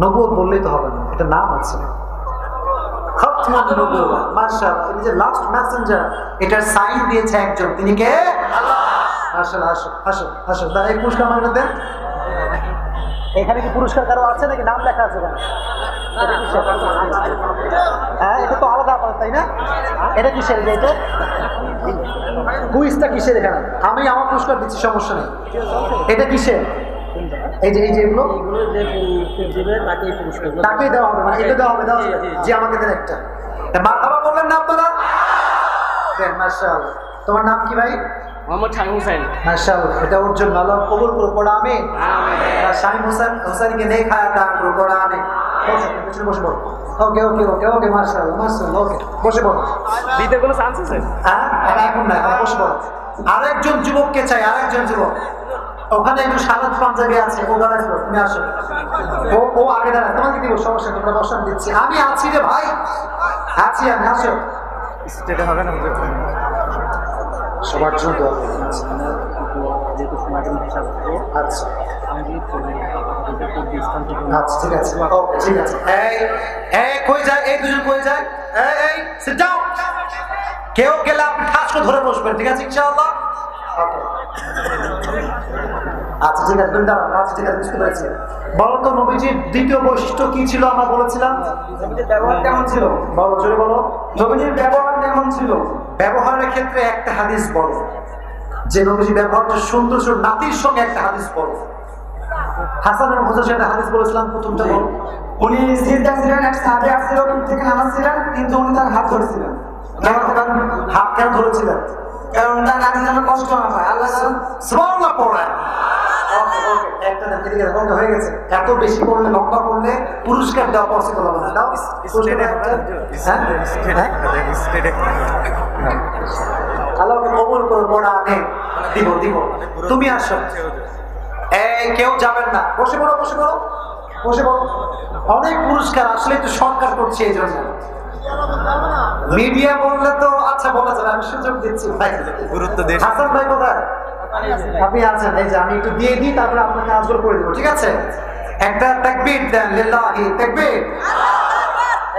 নবুয়ত বললেই তো হবে না, এটা নাম আছে খতমুন নবুওয়াহ। মাশাআল্লাহ, এই যে লাস্ট মেসেঞ্জার, এটার সাইন দিয়েছে একজন, তিনি কে? আল্লাহ। মাশাআল্লাহ। আসো আসো আসো, এই পুরস্কার আমাকে দেন। এখানে কি পুরস্কার কারো আছে নাকি নাম লেখা আছে? হ্যাঁ এটা তো আলাদা আলাদা, তাই না? এটা কিসের? এটা কুইজটা কিসের? এখানে আমি আমার পুরস্কার দিচ্ছি, সমস্যা নেই। এটা কিসের? এই যে এগুলো তাকেই দেওয়া হবে, মানে এটা দেওয়া হবে, দেওয়া হবে। জি আমাকে দেন একটা। মারহাবা বললেন না আপনারা? দেন। মাশাআল্লাহ। তোমার নাম কি ভাই? মোহাম্মদ শামীম হোসেন। মাশাআল্লাহ, এটা ওর জন্য আল্লাহ কবুল করে পড়া আমিন। শামীম হোসেনকে নেক হায়াত দান করে পড়া আমিন। বসে পড়ো। ওকে ওকে ওকে ওকে, মাশাআল্লাহ মাশাআল্লাহ, ওকে বসে পড়ো। দিতে কোনো চান্স আছে? হ্যাঁ, এখন না, এখন বসে পড়ো। আরেকজন যুবককে চাই, আরেকজন যুবক। ওখানে একটু সাদা পাঞ্জাবি আছে, ও দাঁড়ায়, তুমি আসো। ও আগে দাঁড়ায়, তোমাকে দিব, সমস্যা তোমরা বসান দিচ্ছি। আমি আছি রে ভাই, আছি আমি, আসো। স্টেটে হবে না সবার জন্য আচ্ছা আচ্ছা, ঠিক আছে, ওকে ঠিক আছে। এই কই যায়, এই দুজন কই যায়? এই সিট ডাউন। কেউ গেলে আপনি ঠাস করে ধরে বসবেন, ঠিক আছে ইনশাআল্লাহ? ওকে আচ্ছা ঠিক আছে, তুমি দাঁড়াও। আচ্ছা ঠিক আছে, বুঝতে পেরেছি। বলো তো নবীজির দ্বিতীয় বৈশিষ্ট্য কি ছিল আমরা বলেছিলাম? নবীজির ব্যবহার কেমন ছিল? বলো, জোরে বলো। নবীজির ব্যবহার কেমন ছিল? ব্যবহারের ক্ষেত্রে একটা হাদিস বলো, যে নবীজি ব্যবহারটা সুন্দর ছিল। নাতির সঙ্গে একটা হাদিস বলো। হাসান এবং হুসাইনের একটা হাদিস বলেছিলাম, প্রথমটা বলো। উনি সিজদা ছিলেন, এক সাহাবী আসছিল থেকে নামাজ ছিলেন, কিন্তু উনি তার হাত ধরেছিলেন। হাত কেন ধরেছিলেন? কারণ তার নাতি যেন কষ্ট না পায়। আল্লাহ সুবহানাল্লাহ পড়েন। ওকে ওকে, একটা দেন, ঠিক আছে, ওকে হয়ে গেছে। এত বেশি পড়লে, লম্বা পড়লে পুরস্কার দেওয়া পসিবল হবে না। দাও আল্লাহকে কবুল করে পড়া আমি দিব দিব। তুমি আসো। এই কেউ যাবেন না, বসে পড়ো বসে পড়ো বসে পড়ো। অনেক পুরস্কার আসলে তো সরকার করছে, এই জন্য মিডিয়া বললে তো আচ্ছা বলা যাবে, আমি সুযোগ দিচ্ছি ভাই, গুরুত্ব দিন। হাসান ভাই কোথায়? আপনি আছেন, এই যে আমি একটু দিয়ে দিই, তারপরে আপনাকে আজল করে দেবো, ঠিক আছে? একটা তাকবীর দেন, লিল্লাহি তাকবীর।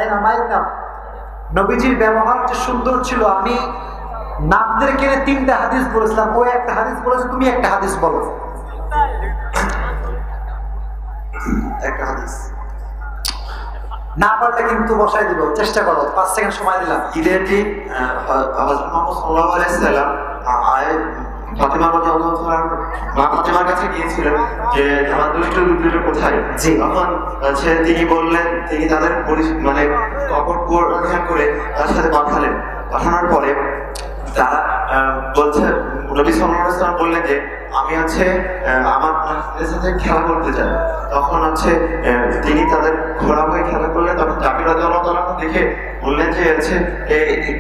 এই না মাইক নাও। নবীজির ব্যবহারটা সুন্দর ছিল। আমি নামদেরকে তিনটা হাদিস বলেছিলাম, ওই একটা হাদিস বলেছে, তুমি একটা হাদিস বলো। একটা হাদিস না পারলে কিন্তু বসাই দিব, চেষ্টা করো, 5 সেকেন্ড সময় দিলাম। ঈদের দিন হযরত মুহাম্মদ সাল্লাল্লাহু আলাইহি সাল্লাম ফাতিমা রাদিয়াল্লাহু তাআলার মা ফাতিমার কাছে গিয়েছিলেন যে আমার দুটো কোথায়। তখন তিনি বললেন, তিনি তাদের মানে কপট পরিধান করে তার সাথে পাঠানোর পরে তারা বলছে, নবী সাল্লাল্লাহু আলাইহি সাল্লাম বললেন যে আমি আমার সাথে খেলা করতে চাই। তখন তিনি তাদের ঘোড়া হয়ে খেলা করলেন। তখন জাবির রাদিয়াল্লাহু তাআলা দেখে বললেন যে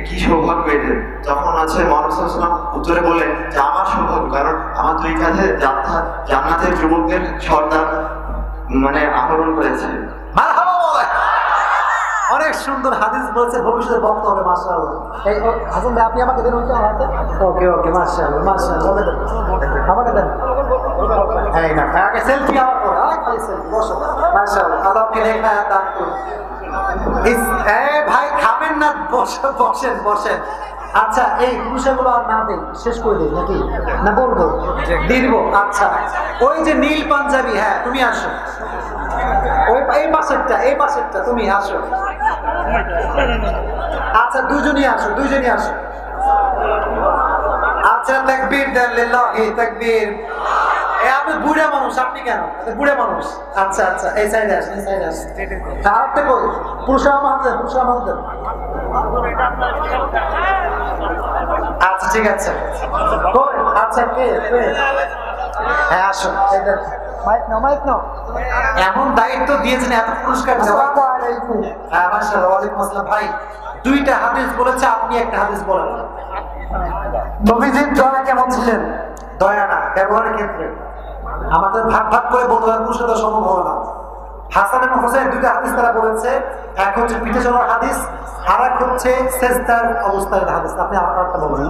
কি সৌভাগ্য এদের। তখন মুহাম্মদ সাল্লাল্লাহু আলাইহি ওয়াসাল্লাম উত্তরে বললেন যে আমার সৌভাগ্য, কারণ আমার দুই কাঁধে জান্নাতের যুবকদের সর্দার মানে আহরণ করেছে। মারহাবা বলে। অনেক সুন্দর হাদিস বলছে, ভবিষ্যতে বক্তা হবে। মাশাআল্লাহ। এই হাসান ভাই, আপনি আমাকে দেন ওইটা হাতে। ওকে ওকে, মাশাআল্লাহ মাশাআল্লাহ, আমাকে দেন, আমাকে দেন। এই না, আগে সেলফি আমার করো, খালি সেলফি। বসো। মাশাআল্লাহ, আল্লাহকে নেক হায়াত দান করুন। ভাই খাবেন না, বসেন বসেন। আচ্ছা, এই পুরুষগুলো আর না দেই, শেষ করে দিই নাকি? না বলবো দিব। আচ্ছা, ওই যে নীল পাঞ্জাবি, হ্যাঁ তুমি আসো। ওই এই পাশেরটা তুমি আসো। আচ্ছা দুজনই আসো, দুজনই আসো। আচ্ছা তাকবীর দেন, লিল্লাহি তাকবীর। আপনি বুড়া মানুষ, আপনি কেন? বুড়া মানুষ। আচ্ছা আচ্ছা, এই সাইডে আসেন, এই সাইডে আসেন। আরেকটা কই, পুরুষরা আমার দেন, পুরুষরা আমার দেন। আচ্ছা ঠিক আছে। আচ্ছা কে? হ্যাঁ আসো। মাইক নাও, মাইক নাও। এমন দায়িত্ব দিয়েছেন, এত পুরস্কার। হ্যাঁ মাশাআল্লাহ, ওয়ালাইকুম আসসালাম। ভাই দুইটা হাদিস বলেছে, আপনি একটা হাদিস বলেন। নবীজির দয়া কেমন ছিলেন? দয়া না, ব্যবহারের ক্ষেত্রে। আমাদের ভাগ ভাগ করে বলতে হয়, পুরুষরা সম্ভব হবে না। হাসান এবং হোসেন দুইটা হাদিস তারা বলেছে, এক হচ্ছে পিঠে চলার হাদিস, আর এক হচ্ছে সেজদার অবস্থার হাদিস। আপনি আরেকটা বলবেন।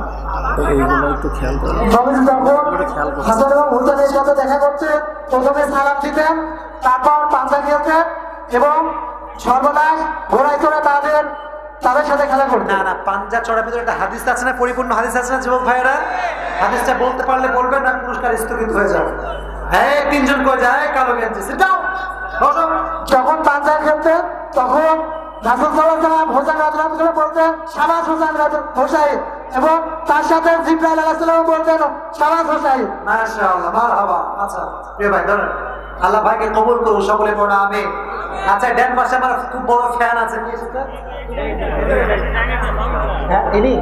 এইগুলো একটু খেয়াল করুন। নবীজি যখন হাসান এবং হোসেনের সাথে দেখা করতে প্রথমে সালাম দিতেন, তারপর পাঞ্জা খেলতেন এবং সর্বদা ঘোড়ায় চড়ে তাদের সাথে খেলা করতেন। না না, পাঞ্জা চড়ার ভিতরে একটা হাদিস আছে না, পরিপূর্ণ হাদিস আছে না যুবক ভাইয়েরা? হাদিসটা বলতে পারলে বলবেন, না পুরস্কার স্থগিত হয়ে যাবে। হ্যাঁ তিনজন কয়ে যায়, কালো গেঞ্জি সিট ডাউন। যখন পাঞ্জা খেলতেন তখন রাসূল সাল্লাল্লাহু আলাইহি ওয়াসাল্লাম হোসেন রাদিয়াল্লাহু আনহু বলতেন শাবাশ হোসেন, এবং তার সাথে জিবরাইল আলাইহিস সালাম বলতেন শাবাশ হোসেন। মাশাআল্লাহ, মারহাবা। আচ্ছা প্রিয় ভাই ধরেন, আল্লাহ ভাইকে কবুল করুন, সকলে পড়া আমি। আচ্ছা ডান পাশে আমার খুব বড় ফ্যান আছে, কি সেটা? হ্যাঁ ইনি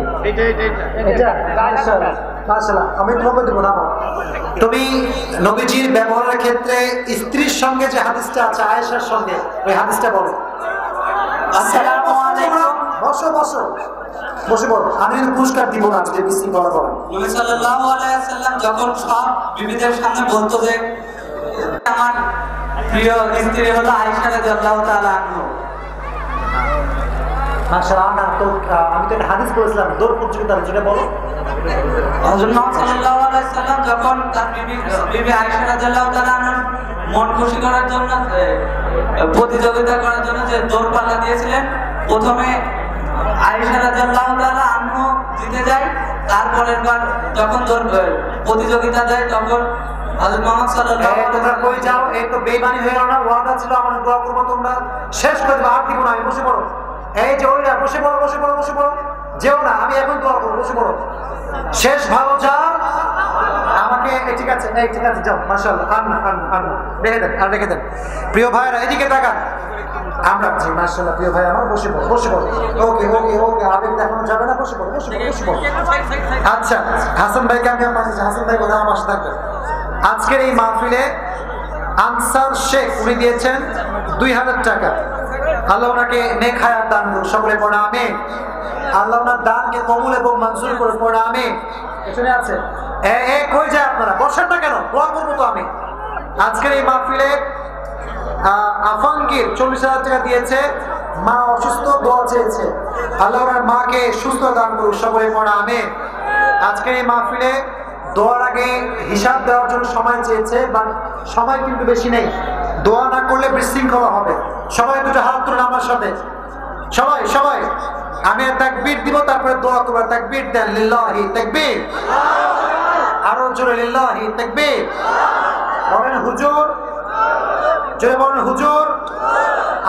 এটা মাশাআল্লাহ। মাশাআল্লাহ, আমি তোমাকে দেবো না। তুমি নবীজির ব্যবহারের ক্ষেত্রে স্ত্রীর সঙ্গে যে হাদিসটা আছে আয়েশার সঙ্গে, ওই হাদিসটা বলো। আসসালামু আলাইকুম। বসো বসো বসে বলো। আমি কিন্তু পুরস্কার দিব না যে বিশৃঙ্খলা করে। নবী সাল্লাল্লাহু আলাইহি ওয়াসাল্লাম যখন সব বিবিদের সামনে বলতো যে আমার প্রিয় স্ত্রী হলো আয়েশা রাদিয়াল্লাহু তাআলা আনহা, মাশাআল্লাহ। না তো আমি তো একটা হাদিস পড়েছিলাম দৌড় প্রতিযোগিতার, যেটা বলো। হযরত মুহাম্মদ সাল্লাল্লাহু আলাইহি ওয়াসাল্লাম যখন তার বিবি আয়েশা রাদিয়াল্লাহু তাআলা আনহার মন খুশি করার জন্য প্রতিযোগিতা করার জন্য যে দৌড় পাল্লা দিয়েছিলেন, প্রথমে আয়েশা রাদিয়াল্লাহু তাআলা আনহা জিতে যায়, তারপরের বার যখন দৌড় প্রতিযোগিতা দেয় তখন হযরত মুহাম্মদ সাল্লাল্লাহু আলাইহি তোমরা ওয়াসাল্লাম কই যাও? এই তো বেঈমানি হয়ে না, ওয়াদা ছিল আমাদের দোয়া করবো, তোমরা শেষ করে দেবো, আর দিব না। আমি বসে পড়ো। এই যে ওইরা বসে পড়ো, বসে পড়ো, বসে পড়ো, যেও না, আমি এখন দোয়া করবো, বসে পড়ো। শেষ ভালো যা আমাকে ঠিক আছে, এই ঠিক আছে, যাও। মাশাআল্লাহ, রেখে দেন, আর রেখে দেন। প্রিয় ভাইরা এদিকে তাকান। আমরা জি মাশাআল্লাহ, প্রিয় ভাই আমার, বসে পড়ো, বসে পড়ো। ওকে ওকে ওকে, আবেগ দেখানো যাবে না, বসে পড়ো, বসে পড়ো, বসে পড়ো। আচ্ছা, হাসান ভাইকে আমি আমার পাশে, হাসান ভাই কোথায়? আমার পাশে থাকবেন। আজকের এই মাহফিলে আনসার শেখ উনি দিয়েছেন 2000 টাকা। আল্লাহ ওনাকে নেক হায়াত দান করুন, সকলে পড়া আমিন। আল্লাহ ওনার দানকে কবুল এবং মঞ্জুর করে পড়া আমিন। এখানে আছে কই যায় আপনারা? বসেন না কেন? দোয়া করবো তো আমি। আজকের এই মাহফিলে আফাঙ্গির 40,000 টাকা দিয়েছে, মা অসুস্থ, দোয়া চেয়েছে। আল্লাহ ওনার মাকে সুস্থ দান করুন, সকলে পড়া আমিন। আজকের এই মাহফিলে দোয়ার আগে হিসাব দেওয়ার জন্য সময় চেয়েছে, বাট সময় কিন্তু বেশি নেই। দোয়া না করলে বিশৃঙ্খলা হবে। সবাই দুটো হাত তুলুন আমার সাথে, সবাই সবাই। আমি তাকবীর দিব, তারপরে দোয়া করবো। তাকবীর দেন, লিল্লাহি তাকবীর। আরো জোরে লিল্লাহি তাকবীর বলেন। হুজুর, জোরে বলেন হুজুর।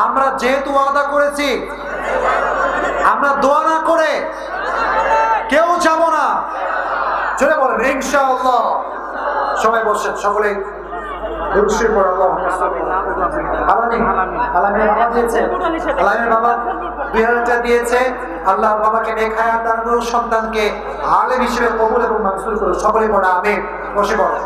আমরা যেহেতু ওয়াদা করেছি, আমরা দোয়া না করে কেউ যাব না। চলে বলেন ইনশাআল্লাহ। সবাই বসেন, সকলে দুরূদ পড়ো। আলামিন আলামিন বাবা দিয়েছে, আলামিন বাবা 2000 টাকা দিয়েছে। আল্লাহ বাবাকে নেক হায়াত দান করুন, সন্তানকে আলেম হিসেবে কবুল এবং মঞ্জুর করুন, সকলে পড়া আমিন। বসে পড়ো।